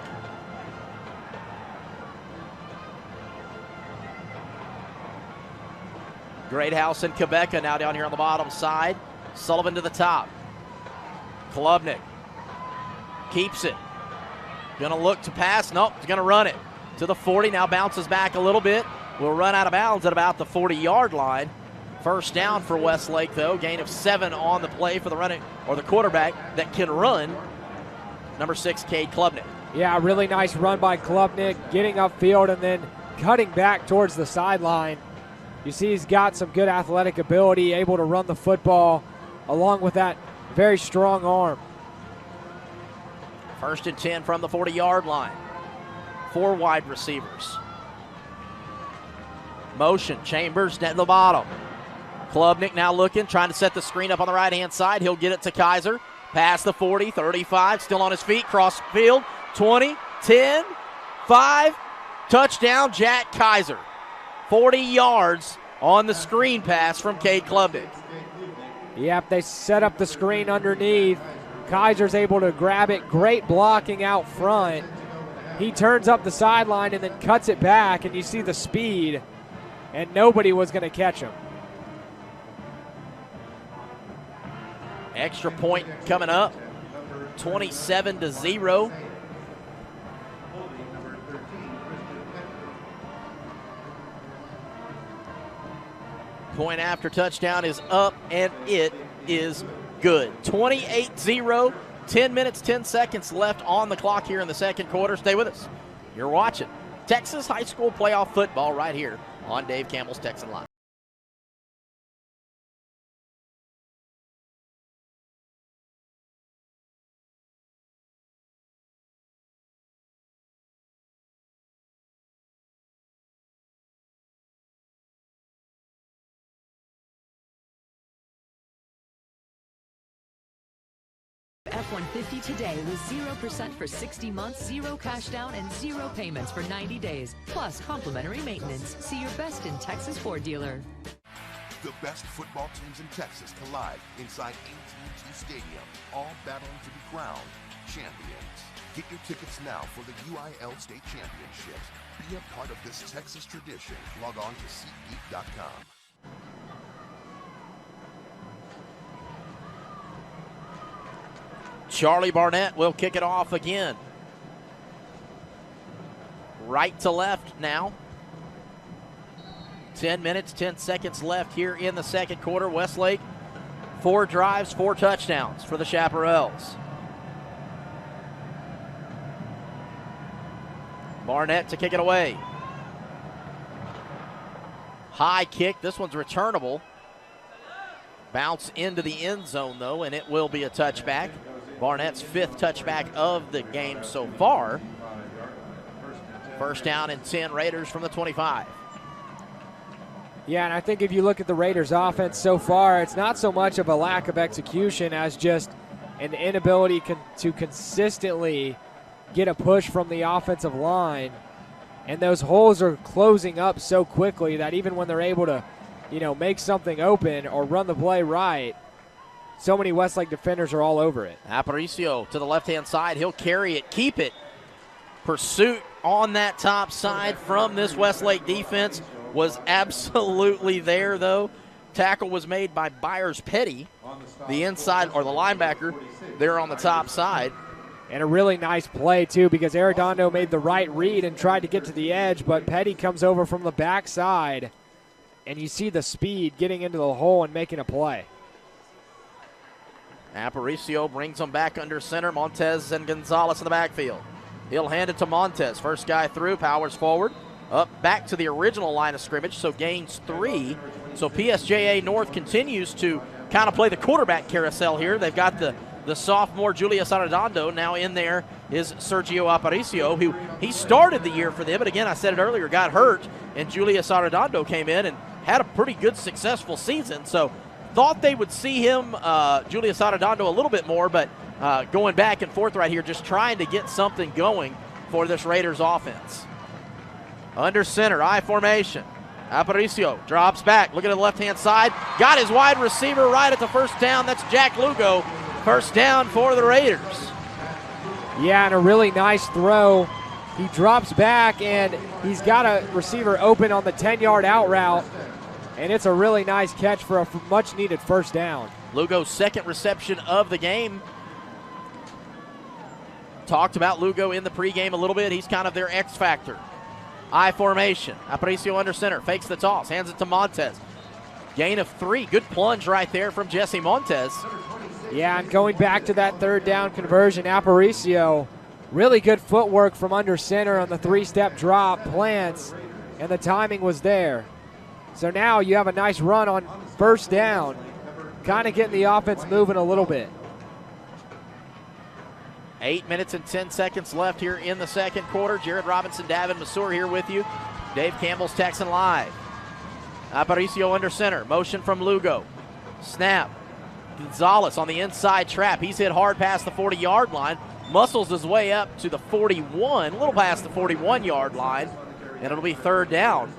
Greathouse and Quebeca now down here on the bottom side. Sullivan to the top. Klubnik keeps it. Gonna look to pass. Nope, he's gonna run it to the 40. Now bounces back a little bit. Will run out of bounds at about the 40-yard line. 1st down for Westlake, though. Gain of 7 on the play for the running or the quarterback that can run. Number 6, Cade Klubnik. Yeah, really nice run by Klubnik, getting upfield and then cutting back towards the sideline. You see he's got some good athletic ability, able to run the football along with that very strong arm. 1st and 10 from the 40-yard line. 4 wide receivers. Motion, Chambers at the bottom. Klubnik now looking, trying to set the screen up on the right-hand side. He'll get it to Kaiser. Past the 40, 35, still on his feet. Cross field, 20, 10, 5. Touchdown, Jack Kaiser. 40 yards on the screen pass from Cade Klubnik. Yep, they set up the screen underneath. Kaiser's able to grab it. Great blocking out front. He turns up the sideline and then cuts it back, and you see the speed, and nobody was going to catch him. Extra point coming up, 27-0. Point after touchdown is up, and it is good. 28-0, 10 minutes, 10 seconds left on the clock here in the second quarter. Stay with us. You're watching Texas High School Playoff Football right here on Dave Campbell's Texan Live. F-150 today with 0% for 60 months, 0 cash down, and 0 payments for 90 days. Plus complimentary maintenance. See your best in Texas Ford dealer. The best football teams in Texas collide inside AT&T Stadium, all battling to be crowned champions. Get your tickets now for the UIL State Championships. Be a part of this Texas tradition. Log on to SeatGeek.com. Charlie Barnett will kick it off again. right to left now. 10 minutes, 10 seconds left here in the second quarter. Westlake, 4 drives, 4 touchdowns for the Chaparrals. Barnett to kick it away. High kick. This one's returnable. Bounce into the end zone, though, and it will be a touchback. Barnett's 5th touchback of the game so far. First down and 10, Raiders from the 25. Yeah, and I think if you look at the Raiders' offense so far, it's not so much of a lack of execution as just an inability to consistently get a push from the offensive line. And those holes are closing up so quickly that even when they're able to, make something open or run the play right, so many Westlake defenders are all over it. Aparicio to the left-hand side. He'll carry it, keep it. Pursuit on that top side from this Westlake defense was absolutely there, though. Tackle was made by Byers-Petty, the inside, or the linebacker, there on the top side. And a really nice play, too, because Arredondo made the right read and tried to get to the edge, but Petty comes over from the backside, and you see the speed getting into the hole and making a play. Aparicio brings them back under center. Montez and Gonzalez in the backfield. He'll hand it to Montez. First guy through, powers forward. Up back to the original line of scrimmage, so gains 3. So PSJA North continues to kind of play the quarterback carousel here. They've got the sophomore Julius Arredondo. Now in there is Sergio Aparicio, who he started the year for them, but again, I said it earlier, got hurt, and Julius Arredondo came in and had a pretty good, successful season. So thought they would see him, Julius Arredondo, a little bit more, but going back and forth right here, just trying to get something going for this Raiders offense. Under center, I formation. Aparicio drops back, looking at the left-hand side. Got his wide receiver right at the first down. That's Jack Lugo. First down for the Raiders. Yeah, and a really nice throw. He drops back, and he's got a receiver open on the 10-yard out route, and it's a really nice catch for a much-needed first down. Lugo's 2nd reception of the game. Talked about Lugo in the pregame a little bit. He's kind of their X factor. I formation. Aparicio under center. Fakes the toss. Hands it to Montez. Gain of 3. Good plunge right there from Jesse Montez. Yeah, and going back to that 3rd down conversion, Aparicio, really good footwork from under center on the 3-step drop, plants, and the timing was there. So now you have a nice run on first down, kind of getting the offense moving a little bit. 8 minutes and 10 seconds left here in the second quarter. Jared Robinson, Davin Masur here with you. Dave Campbell's Texan Live. Aparicio under center. Motion from Lugo. Snap. Gonzalez on the inside trap. He's hit hard past the 40-yard line. Muscles his way up to the 41, a little past the 41-yard line, and it'll be 3rd down.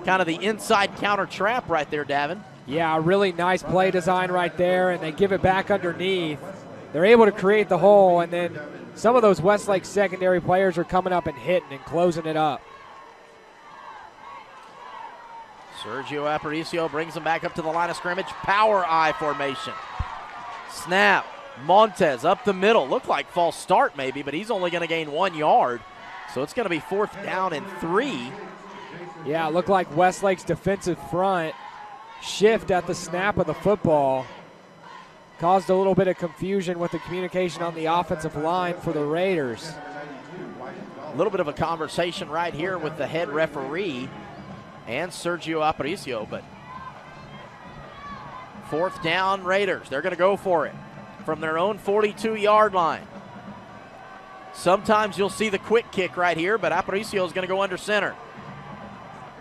Kind of the inside counter trap right there, Davin. Yeah, a really nice play design right there, and they give it back underneath. They're able to create the hole, and then some of those Westlake secondary players are coming up and hitting and closing it up. Sergio Aparicio brings them back up to the line of scrimmage. Power I formation. Snap. Montez up the middle. Looked like false start maybe, but he's only going to gain 1 yard. So it's going to be 4th down and 3. Yeah, it looked like Westlake's defensive front shift at the snap of the football. Caused a little bit of confusion with the communication on the offensive line for the Raiders. A little bit of a conversation right here with the head referee and Sergio Aparicio, but 4th down Raiders. They're going to go for it from their own 42-yard line. Sometimes you'll see the quick kick right here, but Aparicio is going to go under center.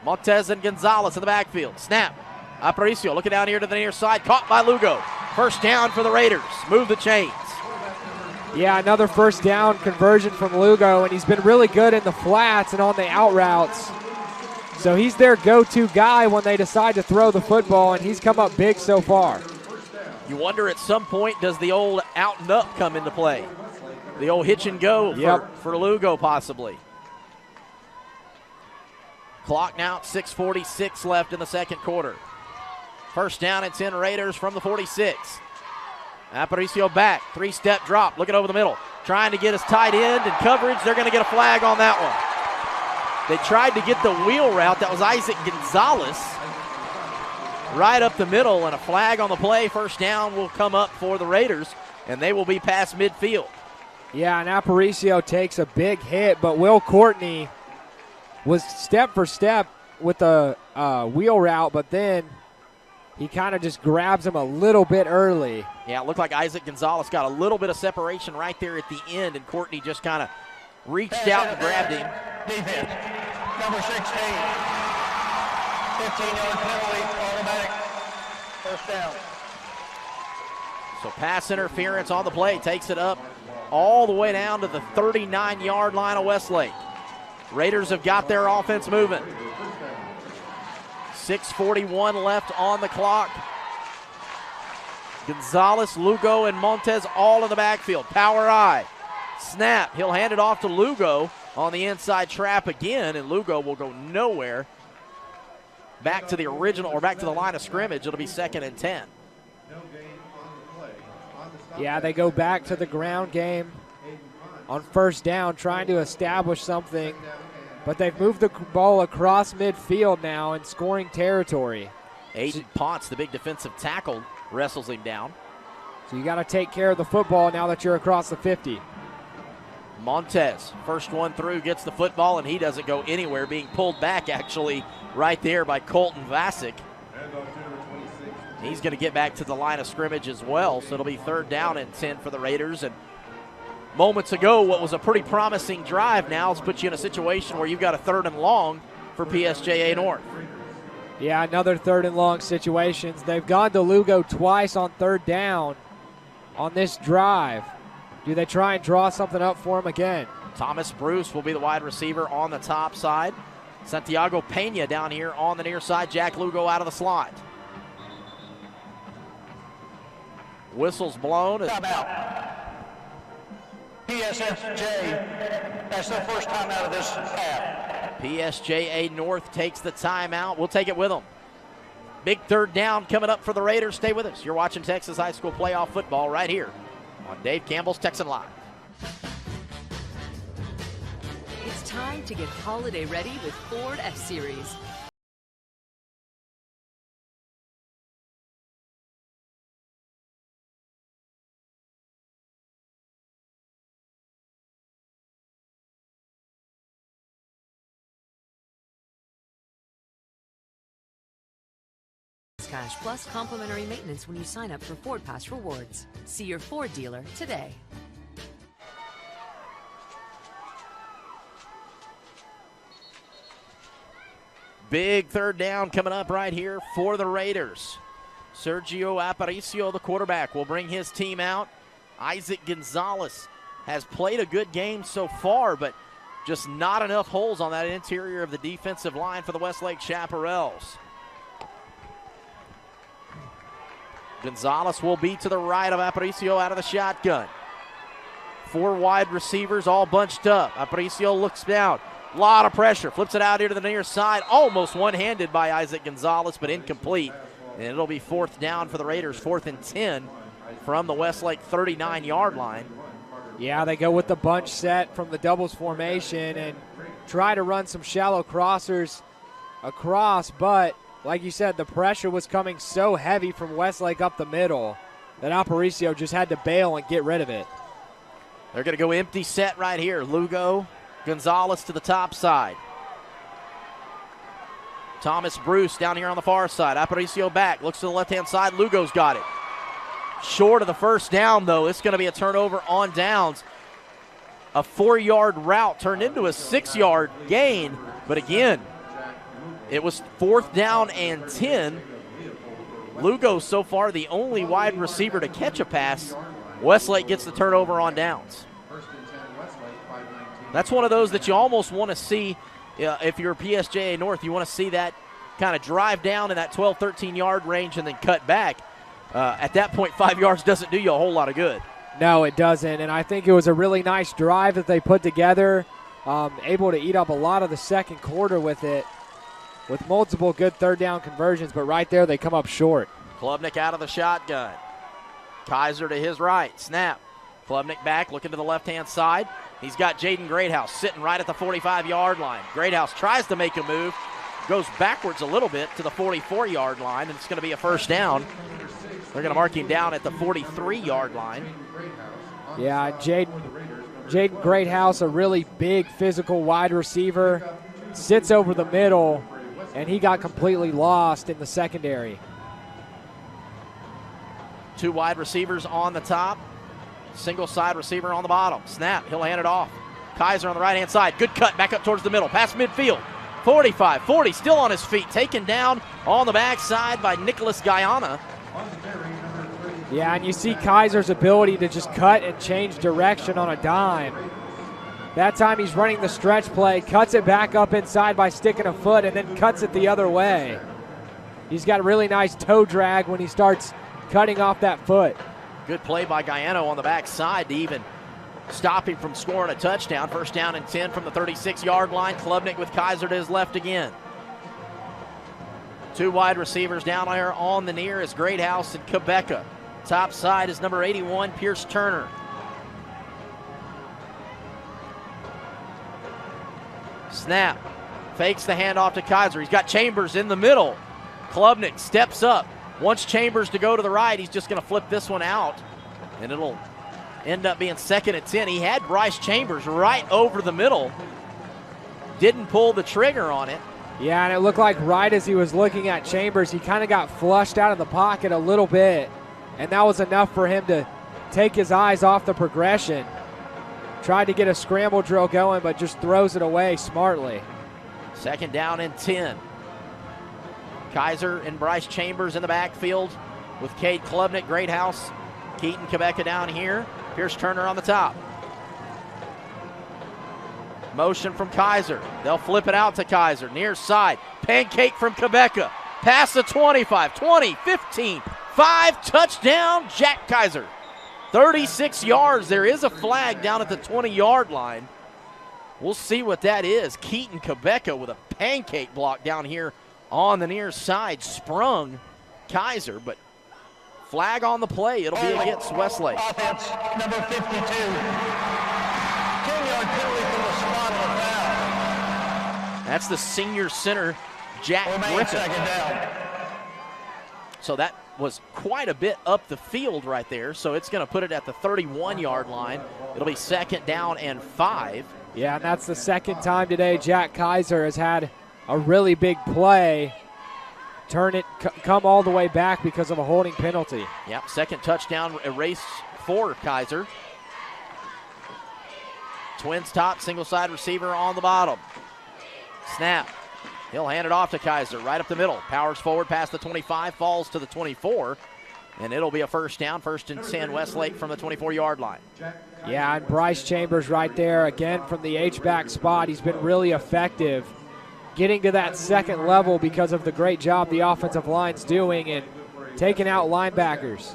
Montez and Gonzalez in the backfield. Snap. Aparicio looking down here to the near side. Caught by Lugo. First down for the Raiders. Move the chains. Yeah, another first down conversion from Lugo, and he's been really good in the flats and on the out routes. So he's their go-to guy when they decide to throw the football, and he's come up big so far. You wonder at some point, does the old out and up come into play? The old hitch and go for Lugo possibly. Clock now at 6:46 left in the second quarter. First down and 10 Raiders from the 46. Aparicio back, 3-step drop, looking over the middle, trying to get his tight end in coverage. They're going to get a flag on that one. They tried to get the wheel route. That was Isaac Gonzalez right up the middle, and a flag on the play. First down will come up for the Raiders, and they will be past midfield. Yeah, and Aparicio takes a big hit, but Will Courtney was step for step with the wheel route, but then he kind of just grabs him a little bit early. Yeah, it looked like Isaac Gonzalez got a little bit of separation right there at the end, and Courtney just kind of reached out and grabbed him. Defense, number 16, 15-yard penalty, automatic, first down. So pass interference on the play, takes it up all the way down to the 39-yard line of Westlake. Raiders have got their offense moving. 6:41 left on the clock. Gonzalez, Lugo, and Montez all in the backfield. Power I. Snap. He'll hand it off to Lugo on the inside trap again, and Lugo will go nowhere. Back to the original, or back to the line of scrimmage. It'll be 2nd and 10. Yeah, they go back to the ground game on first down, trying to establish something, but they've moved the ball across midfield now in scoring territory. Aiden Potts, the big defensive tackle, wrestles him down. So you got to take care of the football now that you're across the 50. Montez, first one through, gets the football, and he doesn't go anywhere, being pulled back actually right there by Colton Vasic. He's going to get back to the line of scrimmage as well, so it'll be 3rd down and 10 for the Raiders. And moments ago, what was a pretty promising drive now has put you in a situation where you've got a 3rd and long for PSJA North. Yeah, another 3rd and long situations. They've gone to Lugo twice on 3rd down on this drive. Do they try and draw something up for him again? Thomas Bruce will be the wide receiver on the top side. Santiago Pena down here on the near side. Jack Lugo out of the slot. Whistle's blown. Timeout. PSSJ, that's their first time out of this half. PSJA North takes the timeout. We'll take it with them. Big 3rd down coming up for the Raiders. Stay with us. You're watching Texas High School playoff football right here on Dave Campbell's Texan Live. It's time to get holiday ready with Ford F-Series. Cash plus complimentary maintenance when you sign up for Ford Pass Rewards. See your Ford dealer today. Big 3rd down coming up right here for the Raiders. Sergio Aparicio, the quarterback, will bring his team out. Isaac Gonzalez has played a good game so far, but just not enough holes on that interior of the defensive line for the Westlake Chaparrals. Gonzalez will be to the right of Aparicio out of the shotgun. 4 wide receivers all bunched up. Aparicio looks down. A lot of pressure. Flips it out here to the near side. Almost one-handed by Isaac Gonzalez, but incomplete. And it'll be 4th down for the Raiders. 4th and 10 from the Westlake 39-yard line. Yeah, they go with the bunch set from the doubles formation and try to run some shallow crossers across, but like you said, the pressure was coming so heavy from Westlake up the middle that Aparicio just had to bail and get rid of it. They're going to go empty set right here. Lugo, Gonzalez to the top side. Thomas Bruce down here on the far side. Aparicio back, looks to the left-hand side. Lugo's got it. Short of the first down, though. It's going to be a turnover on downs. A 4-yard route turned into a 6-yard gain, but again, it was 4th down and 10. Lugo so far the only wide receiver to catch a pass. Westlake gets the turnover on downs. That's one of those that you almost want to see if you're PSJA North. You want to see that kind of drive down in that 12, 13-yard range and then cut back. At that point, 5 yards doesn't do you a whole lot of good. No, it doesn't, and I think it was a really nice drive that they put together, able to eat up a lot of the second quarter with it, with multiple good 3rd down conversions, but right there they come up short. Klubnik out of the shotgun. Kaiser to his right. Snap. Klubnik back, looking to the left-hand side. He's got Jaden Greathouse sitting right at the 45-yard line. Greathouse tries to make a move, goes backwards a little bit to the 44-yard line, and it's going to be a first down. They're going to mark him down at the 43-yard line. Yeah, Jaden Greathouse, a really big physical wide receiver, sits over the middle, and he got completely lost in the secondary. 2 wide receivers on the top, single side receiver on the bottom. Snap, he'll hand it off. Kaiser on the right-hand side, good cut back up towards the middle, past midfield. 45, 40, still on his feet, taken down on the backside by Nicholas Guyana. Yeah, and you see Kaiser's ability to just cut and change direction on a dime. That time he's running the stretch play, cuts it back up inside by sticking a foot, and then cuts it the other way. He's got a really nice toe drag when he starts cutting off that foot. Good play by Guyano on the backside to even stop him from scoring a touchdown. First down and 10 from the 36-yard line. Klubnik with Kaiser to his left again. 2 wide receivers down there on the near is Greathouse and Quebeca. Top side is number 81, Pierce Turner. Snap. Fakes the handoff to Kaiser. He's got Chambers in the middle. Klubnik steps up. Wants Chambers to go to the right. He's just going to flip this one out, and it'll end up being 2nd and 10. He had Bryce Chambers right over the middle. Didn't pull the trigger on it. Yeah, and it looked like right as he was looking at Chambers, he kind of got flushed out of the pocket a little bit, and that was enough for him to take his eyes off the progression. Tried to get a scramble drill going, but just throws it away smartly. 2nd down and 10. Kaiser and Bryce Chambers in the backfield with Cade Klubnik, Greathouse, Keaton Quebeca down here, Pierce Turner on the top. Motion from Kaiser. They'll flip it out to Kaiser. Near side. Pancake from Quebeca. Past the 25, 20, 15, 5. Touchdown, Jack Kaiser. 36 yards. There is a flag down at the 20-yard line. We'll see what that is. Keaton Quebeca with a pancake block down here on the near side. Sprung Kaiser, but flag on the play. It'll be against Westlake. Offense, number 52. 10-yard penalty from the spot on the foul. That's the senior center, Jack Griffin. 2nd down. So that was quite a bit up the field right there. So it's going to put it at the 31-yard line. It'll be 2nd down and 5. Yeah, and that's the 2nd time today Jack Kaiser has had a really big play come all the way back because of a holding penalty. Yep, 2nd touchdown erased for Kaiser. Twins top, single side receiver on the bottom. Snap. He'll hand it off to Kaiser right up the middle. Powers forward past the 25, falls to the 24, and it'll be a first down. 1st and 10, Westlake from the 24-yard line. Yeah, and Bryce Chambers right there again from the H-back spot. He's been really effective getting to that 2nd level because of the great job the offensive line's doing and taking out linebackers.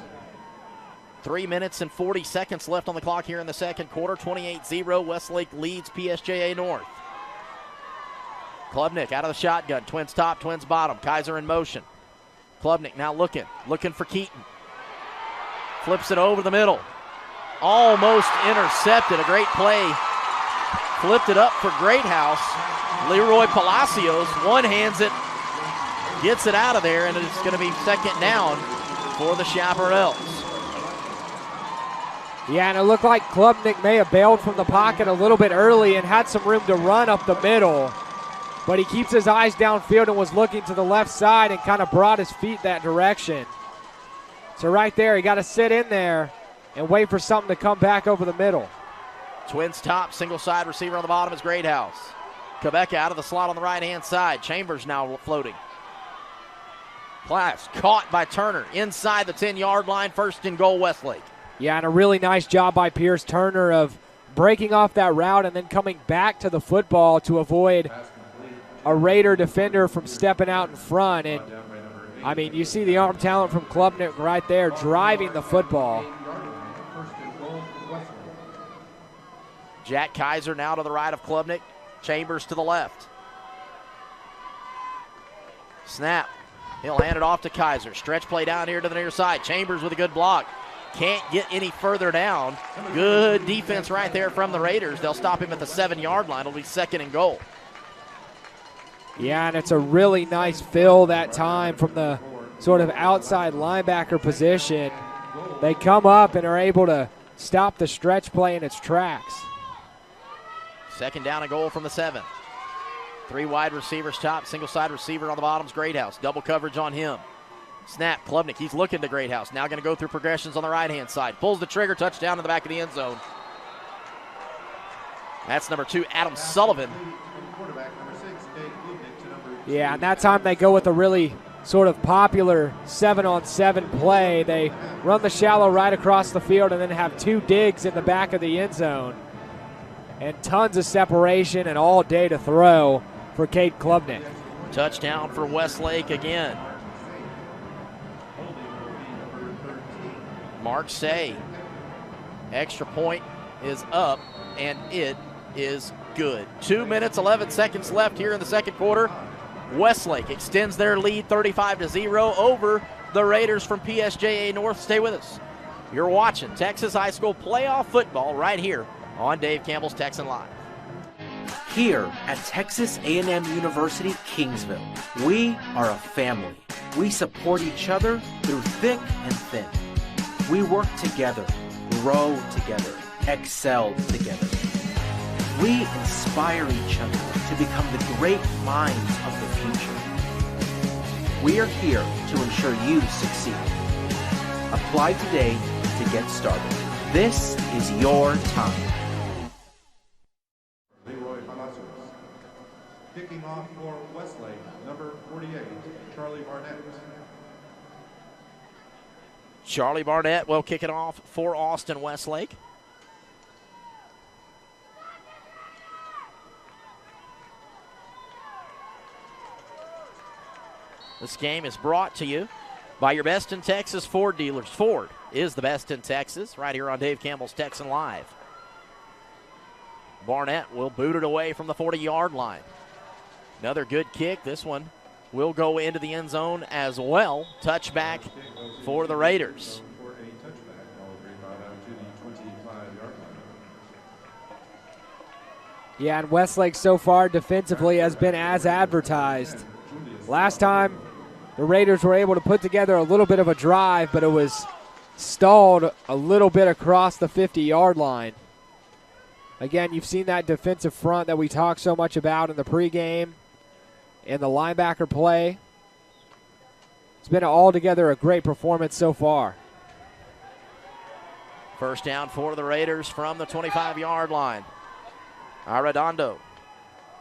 3 minutes and 40 seconds left on the clock here in the 2nd quarter. 28-0, Westlake leads PSJA North. Klubnik out of the shotgun. Twins top, Twins bottom. Kaiser in motion. Klubnik now looking for Keaton. Flips it over the middle. Almost intercepted. A great play. Flipped it up for Greathouse. Leroy Palacios one-hands it, gets it out of there, and it's going to be 2nd down for the Chaparrals. Yeah, and it looked like Klubnik may have bailed from the pocket a little bit early and had some room to run up the middle, but he keeps his eyes downfield and was looking to the left side and kind of brought his feet that direction. So right there, he got to sit in there and wait for something to come back over the middle. Twins top, single side receiver on the bottom is Greathouse. Quebeca out of the slot on the right-hand side. Chambers now floating. Pass caught by Turner inside the 10-yard line. 1st and goal, Westlake. Yeah, and a really nice job by Pierce Turner of breaking off that route and then coming back to the football to avoid a Raider defender from stepping out in front. And, I mean, you see the arm talent from Klubnik right there driving the football. Jack Kaiser now to the right of Klubnik. Chambers to the left. Snap. He'll hand it off to Kaiser. Stretch play down here to the near side. Chambers with a good block. can't get any further down. Good defense right there from the Raiders. They'll stop him at the 7-yard line. It'll be 2nd and goal. Yeah, and it's a really nice fill that time from the sort of outside linebacker position. They come up and are able to stop the stretch play in its tracks. 2nd down and goal from the 7. 3 wide receivers top, single side receiver on the bottom's Greathouse. Double coverage on him. Snap, Klubnik, he's looking to Greathouse. Now going to go through progressions on the right-hand side. Pulls the trigger, touchdown in the back of the end zone. That's number 2, Adam Sullivan. Yeah, and that time they go with a really sort of popular 7-on-7 play. They run the shallow right across the field and then have 2 digs in the back of the end zone. And tons of separation and all day to throw for Cade Klubnik. Touchdown for Westlake again. Mark Say. Extra point is up, and it is good. 2 minutes, 11 seconds left here in the second quarter. Westlake extends their lead 35-0 over the Raiders from PSJA North. Stay with us. You're watching Texas High School playoff football right here on Dave Campbell's Texan Live. Here at Texas A&M University, Kingsville, we are a family. We support each other through thick and thin. We work together, grow together, excel together. We inspire each other to become the great minds of the future. We are here to ensure you succeed. Apply today to get started. This is your time. Kicking off for Westlake, number 48, Charlie Barnett. Charlie Barnett will kick it off for Austin Westlake. This game is brought to you by your best in Texas Ford dealers. Ford is the best in Texas, right here on Dave Campbell's Texan Live. Barnett will boot it away from the 40-yard line. Another good kick. This one will go into the end zone as well. Touchback for the Raiders. Yeah, and Westlake so far defensively has been as advertised. Last time, the Raiders were able to put together a little bit of a drive, but it was stalled a little bit across the 50-yard line. Again, you've seen that defensive front that we talked so much about in the pregame and the linebacker play. It's been altogether a great performance so far. First down for the Raiders from the 25-yard line. Arredondo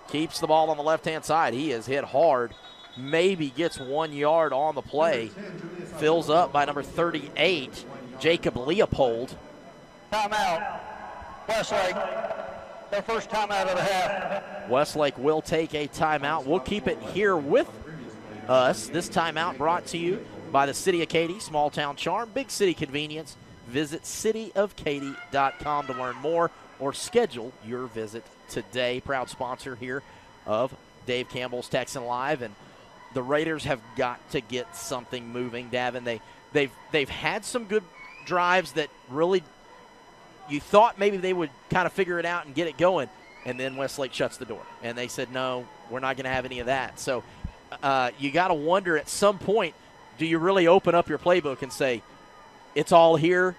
keeps the ball on the left-hand side. He is hit hard. Maybe gets 1 yard on the play. Fills up by number 38, Jacob Leopold. Timeout. Westlake, their first timeout of the half. Westlake will take a timeout. We'll keep it here with us. This timeout brought to you by the City of Katy, small town charm, big city convenience. Visit cityofkaty.com to learn more or schedule your visit today. Proud sponsor here of Dave Campbell's Texan Live, and the Raiders have got to get something moving. Davin, they've had some good drives that really you thought maybe they would kind of figure it out and get it going, and then Westlake shuts the door, and they said, no, we're not going to have any of that. So you got to wonder at some point, do you really open up your playbook and say, it's all here,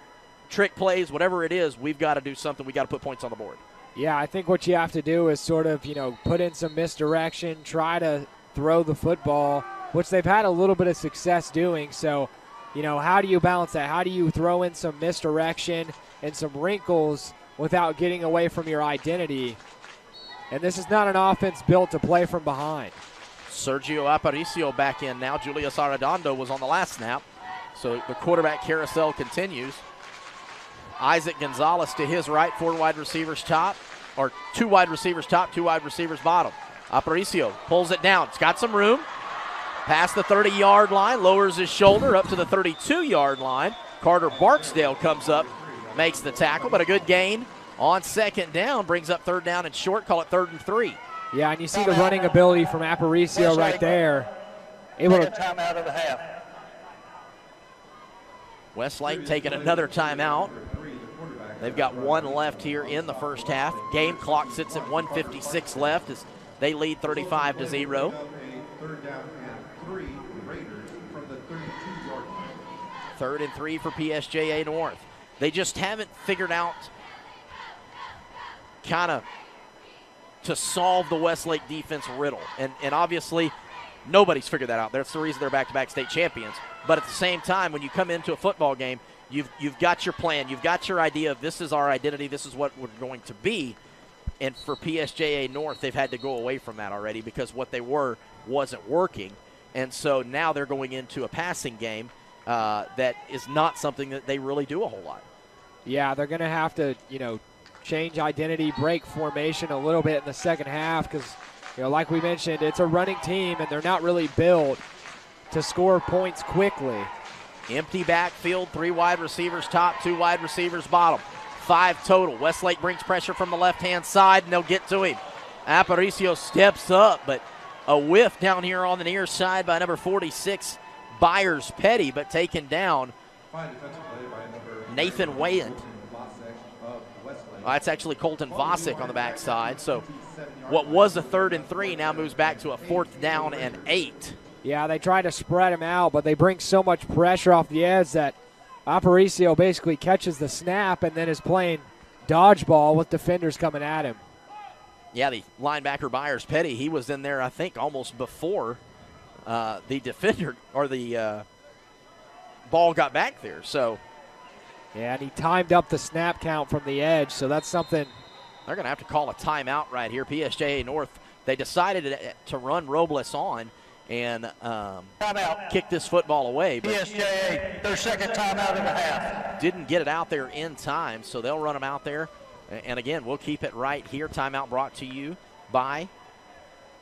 trick plays, whatever it is, we've got to do something. We've got to put points on the board. Yeah, I think what you have to do is sort of, put in some misdirection, try to throw the football, which they've had a little bit of success doing. So, how do you balance that? How do you throw in some misdirection and some wrinkles without getting away from your identity? And this is not an offense built to play from behind. Sergio Aparicio back in now. Julius Arredondo was on the last snap. So the quarterback carousel continues. Isaac Gonzalez to his right, 4 wide receivers top, or 2 wide receivers top, 2 wide receivers bottom. Aparicio pulls it down. It's got some room. Past the 30-yard line, lowers his shoulder up to the 32-yard line. Carter Barksdale comes up, makes the tackle, but a good gain on second down, brings up third down and short, call it 3rd and 3. Yeah, and you see the running ability from Aparicio right there. Able to timeout of the half. Westlake taking another timeout. They've got one left here in the first half. Game clock sits at 1:56 left as they lead 35-0. Third down and 3, Raiders from the 32-yard line. 3rd and 3 for PSJA North. They just haven't figured out kind of to solve the Westlake defense riddle. And obviously, nobody's figured that out. That's the reason they're back-to-back state champions. But at the same time, when you come into a football game, you've got your plan. You've got your idea of this is our identity. This is what we're going to be. And for PSJA North, they've had to go away from that already because what they were wasn't working. And so now they're going into a passing game that is not something that they really do a whole lot. Yeah, they're going to have to, change identity, break formation a little bit in the second half because, like we mentioned, it's a running team and they're not really built to score points quickly. Empty backfield, 3 wide receivers top, 2 wide receivers bottom. 5 total. Westlake brings pressure from the left-hand side, and they'll get to him. Aparicio steps up, but a whiff down here on the near side by number 46, Byers Petty, but taken down. Nathan Wayand. That's actually Colton Vosick on the backside. So what was a 3rd and 3 now moves back to a 4th down and 8. Yeah, they try to spread him out, but they bring so much pressure off the edge that Aparicio basically catches the snap and then is playing dodgeball with defenders coming at him. Yeah, the linebacker Byers Petty, he was in there, I think, almost before the defender or the ball got back there. So, yeah, and he timed up the snap count from the edge, so that's something. They're going to have to call a timeout right here. PSJA North, they decided to run Robles on and kick this football away. But PSJA, their second timeout in the half. Didn't get it out there in time, so they'll run them out there. And again, we'll keep it right here. Timeout brought to you by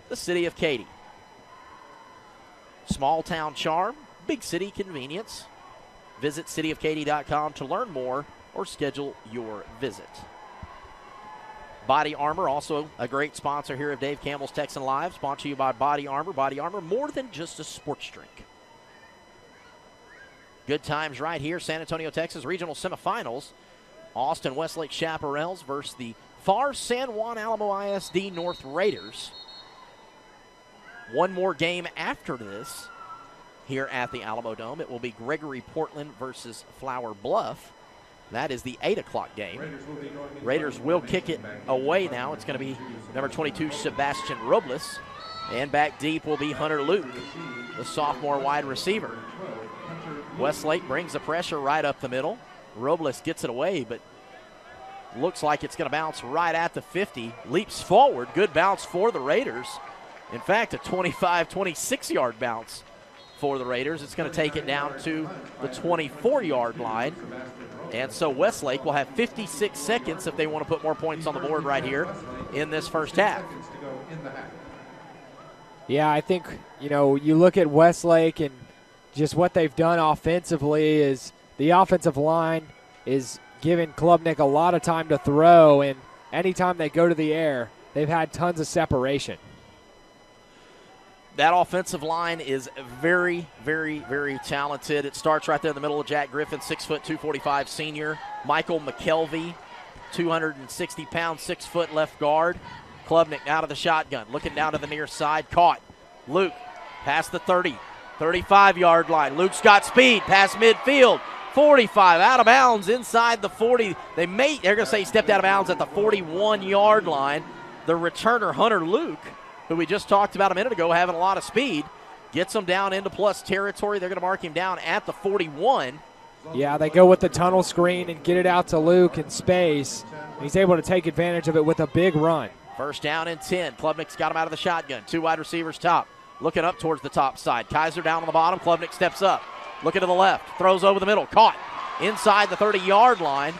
the City of Katy. Small town charm, big city convenience. Visit cityofkaty.com to learn more or schedule your visit. Body Armor, also a great sponsor here of Dave Campbell's Texan Live. Sponsored to you by Body Armor. Body Armor, more than just a sports drink. Good times right here. San Antonio, Texas, regional semifinals. Austin Westlake Chaparrals versus the Pharr-San Juan-Alamo ISD North Raiders. One more game after this here at the Alamo Dome. It will be Gregory Portland versus Flower Bluff. That is the 8 o'clock game. Raiders will kick it away now. It's going to be number 22, Sebastian Robles. And back deep will be Hunter Luke, the sophomore wide receiver. Westlake brings the pressure right up the middle. Robles gets it away, but looks like it's going to bounce right at the 50. Leaps forward. Good bounce for the Raiders. In fact, a 25, 26-yard bounce for the Raiders. It's going to take it down to the 24-yard line. And so Westlake will have 56 seconds if they want to put more points on the board right here in this first half. Yeah, I think, you look at Westlake and just what they've done offensively is the offensive line is giving Klubnik a lot of time to throw, and anytime they go to the air, they've had tons of separation. That offensive line is very, very, very talented. It starts right there in the middle of Jack Griffin, 6 foot, 245 senior. Michael McKelvey, 260 pounds, 6 foot left guard. Klubnik out of the shotgun, looking down to the near side, caught. Luke past the 30, 35-yard line. Luke's got speed, past midfield. 45, out of bounds inside the 40. They're going to say he stepped out of bounds at the 41-yard line. The returner, Hunter Luke, who we just talked about a minute ago, having a lot of speed, gets him down into plus territory. They're going to mark him down at the 41. Yeah, they go with the tunnel screen and get it out to Luke in space. He's able to take advantage of it with a big run. First down and 10. Klubnik's got him out of the shotgun. 2 wide receivers top. Looking up towards the top side. Kaiser down on the bottom. Klubnik steps up. Looking to the left. Throws over the middle. Caught inside the 30-yard line.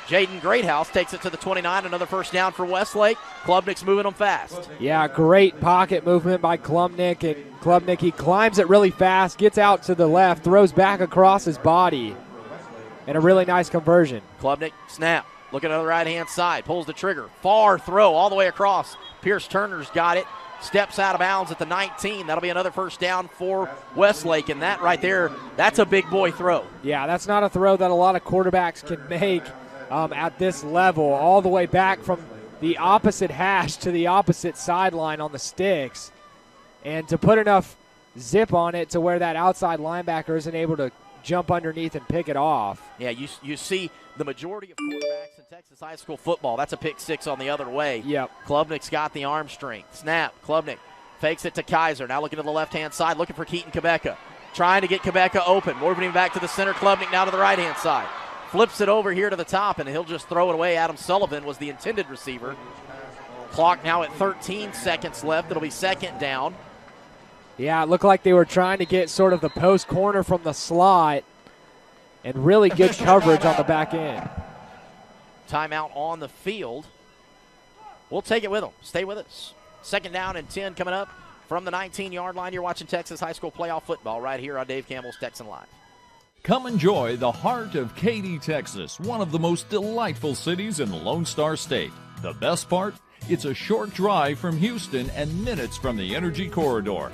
Jaden Greathouse takes it to the 29. Another first down for Westlake. Klubnik's moving them fast. Yeah, great pocket movement by Klubnik. And Klubnik, he climbs it really fast, gets out to the left, throws back across his body. And a really nice conversion. Klubnik, snap. Looking to the right-hand side. Pulls the trigger. Far throw all the way across. Pierce Turner's got it. steps out of bounds at the 19. That'll be another first down for Westlake, and that right there, that's a big boy throw. Yeah, that's not a throw that a lot of quarterbacks can make at this level, all the way back from the opposite hash to the opposite sideline on the sticks, and to put enough zip on it to where that outside linebacker isn't able to jump underneath and pick it off. Yeah, you see the majority of quarterbacks in Texas high school football, that's a pick six on the other way. Yep. Klubnik's got the arm strength. Snap. Klubnik fakes it to Kaiser. Now looking to the left-hand side, looking for Keaton Quebeca. Trying to get Quebeca open. Moving him back to the center. Klubnik now to the right-hand side. Flips it over here to the top, and he'll just throw it away. Adam Sullivan was the intended receiver. Clock now at 13 seconds left. It'll be second down. Yeah, it looked like they were trying to get sort of the post corner from the slot, and really good coverage on the back end. Timeout on the field. We'll take it with them. Stay with us. Second down and 10 coming up from the 19-yard line. You're watching Texas High School playoff football right here on Dave Campbell's Texan Live. Come enjoy the heart of Katy, Texas, one of the most delightful cities in the Lone Star State. The best part? It's a short drive from Houston and minutes from the Energy Corridor.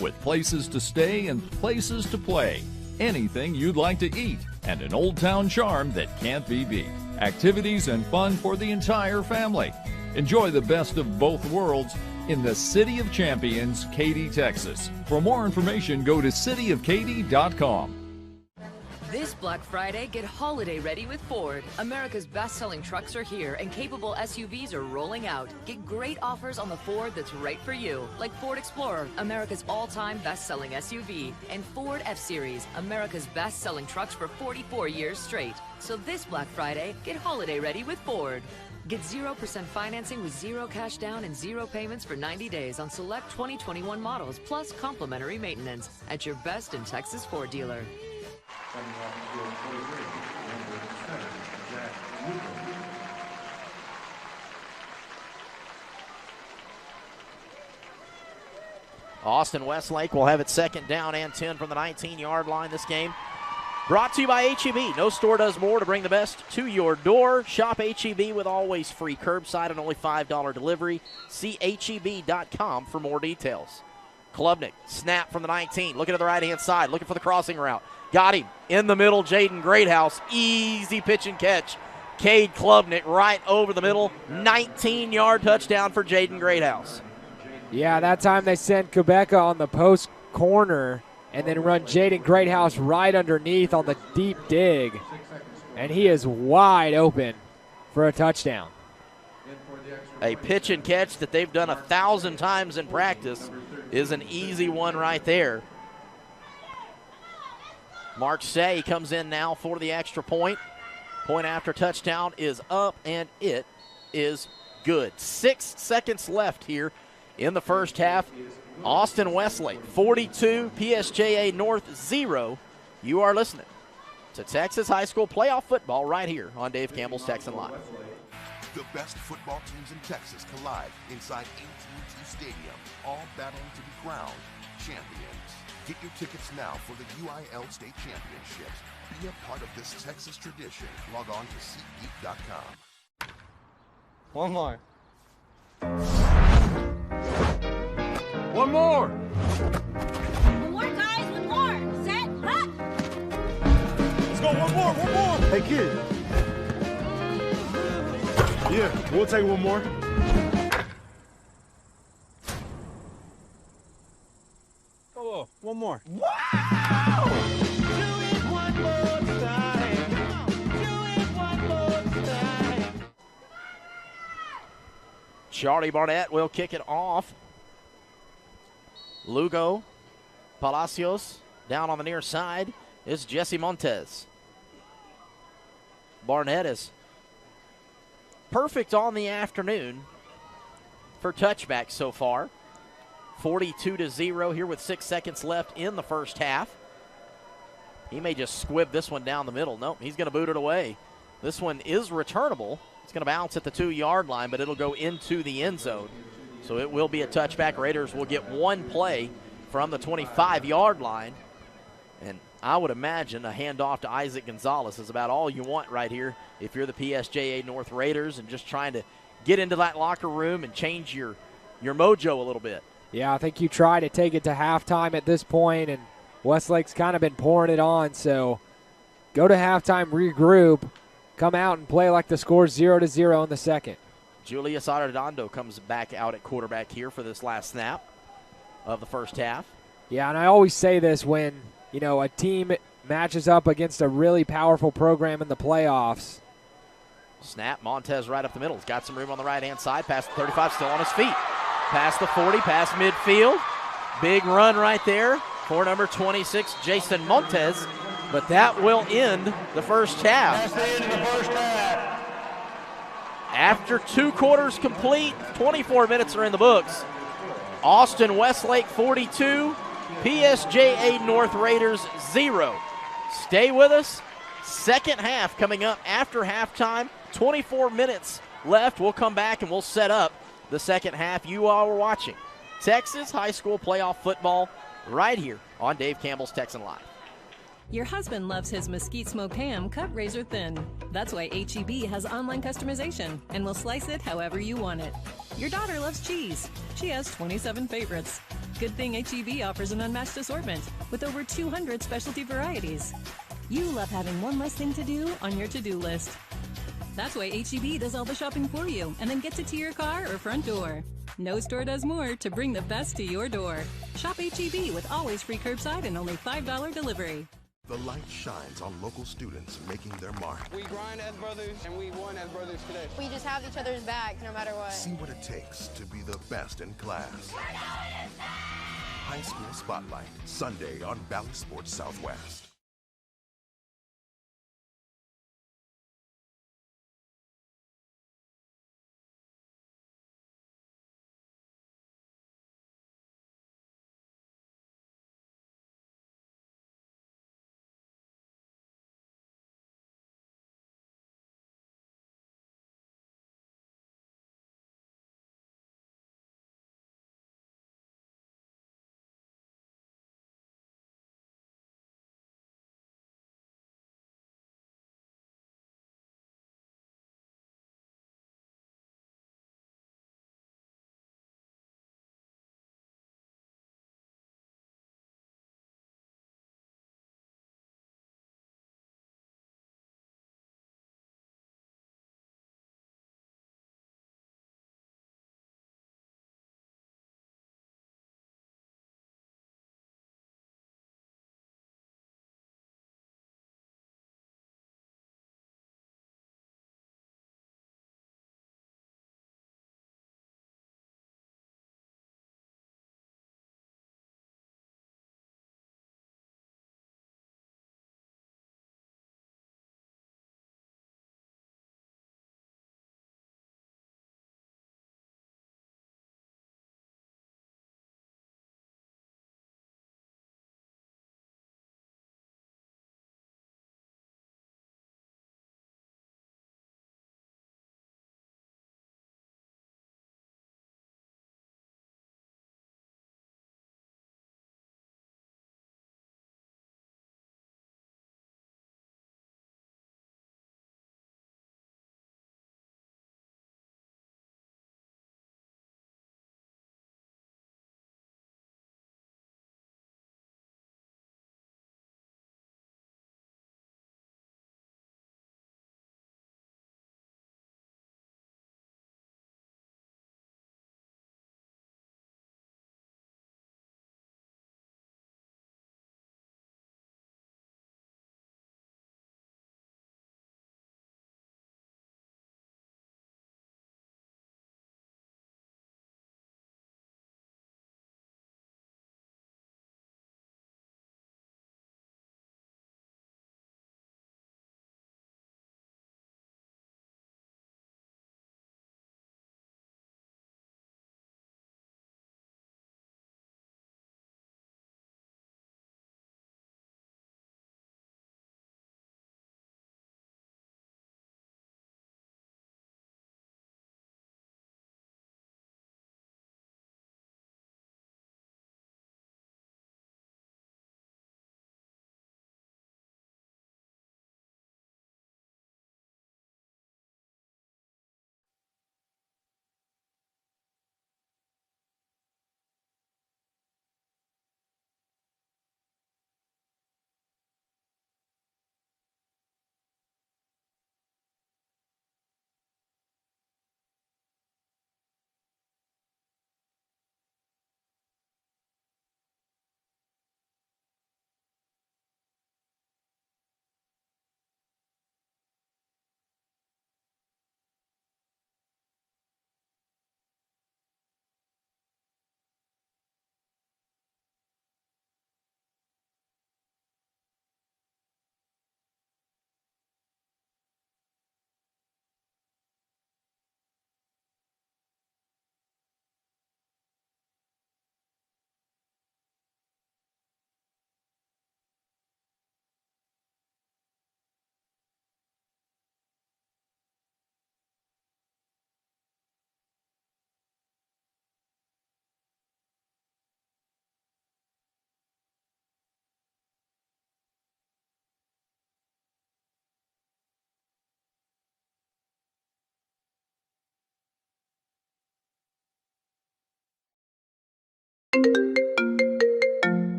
With places to stay and places to play, anything you'd like to eat, and an old town charm that can't be beat. Activities and fun for the entire family. Enjoy the best of both worlds in the City of Champions, Katy, Texas. For more information, go to cityofkaty.com. This Black Friday, get holiday ready with Ford. America's best-selling trucks are here and capable SUVs are rolling out. Get great offers on the Ford that's right for you, like Ford Explorer, America's all-time best-selling SUV, and Ford F-Series, America's best-selling trucks for 44 years straight. So this Black Friday, get holiday ready with Ford. Get 0% financing with zero cash down and zero payments for 90 days on select 2021 models, plus complimentary maintenance at your best in Texas Ford dealer. Coming off the field, 43, number 7, Jack Lugo. Austin Westlake will have it second down and 10 from the 19-yard line this game. Brought to you by H-E-B. No store does more to bring the best to your door. Shop H-E-B with always free curbside and only $5 delivery. See HEB.com for more details. Klubnik, snap from the 19, looking to the right-hand side, looking for the crossing route. Got him in the middle, Jaden Greathouse. Easy pitch and catch. Cade Klubnik right over the middle. 19-yard touchdown for Jaden Greathouse. Yeah, that time they sent Quebeca on the post corner and then run Jaden Greathouse right underneath on the deep dig. And he is wide open for a touchdown. A pitch and catch that they've done 1,000 times in practice is an easy one right there. Mark Say comes in now for the extra point. Point after touchdown is up, and it is good. 6 seconds left here in the first half. Austin Westlake, 42, PSJA North 0. You are listening to Texas High School playoff football right here on Dave Campbell's Texan Live. The best football teams in Texas collide inside AT&T Stadium, all battling to be crowned champions. Get your tickets now for the UIL State Championships. Be a part of this Texas tradition. Log on to SeatGeek.com. One more. One more. One more, guys. One more. Set. Up. Let's go. One more. One more. Hey, kid. Yeah, we'll take one more. Oh, one more. Wow! Do it one more time. Do it one more time. Charlie Barnett will kick it off. Lugo, Palacios, down on the near side is Jesse Montez. Barnett is perfect on the afternoon for touchbacks so far. 42-0 here with 6 seconds left in the first half. He may just squib this one down the middle. Nope, he's going to boot it away. This one is returnable. It's going to bounce at the 2-yard line, but it'll go into the end zone. So it will be a touchback. Raiders will get one play from the 25-yard line. And I would imagine a handoff to Isaac Gonzalez is about all you want right here if you're the PSJA North Raiders and just trying to get into that locker room and change your mojo a little bit. Yeah, I think you try to take it to halftime at this point, and Westlake's kind of been pouring it on. So go to halftime, regroup, come out and play like the score's 0-0 in the second. Julius Arredondo comes back out at quarterback here for this last snap of the first half. Yeah, and I always say this when, you know, a team matches up against a really powerful program in the playoffs. Snap, Montez right up the middle. He's got some room on the right-hand side. Past the 35, still on his feet. Past the 40, past midfield. Big run right there for number 26, Jason Montez. But that will end the first half. That's the end of the first half. After 2 quarters complete, 24 minutes are in the books. Austin Westlake 42, PSJA North Raiders 0. Stay with us. Second half coming up after halftime. 24 minutes left. We'll come back and we'll set up the second half. You all are watching Texas High School Playoff Football right here on Dave Campbell's Texan Live. Your husband loves his mesquite smoked ham cut razor thin. That's why H-E-B has online customization and will slice it however you want it. Your daughter loves cheese. She has 27 favorites. Good thing H-E-B offers an unmatched assortment with over 200 specialty varieties. You love having one less thing to do on your to-do list. That's why H-E-B does all the shopping for you and then gets it to your car or front door. No store does more to bring the best to your door. Shop H-E-B with always free curbside and only $5 delivery. The light shines on local students making their mark. We grind as brothers, and we won as brothers today. We just have each other's back no matter what. See what it takes to be the best in class. High School Spotlight, Sunday on Valley Sports Southwest.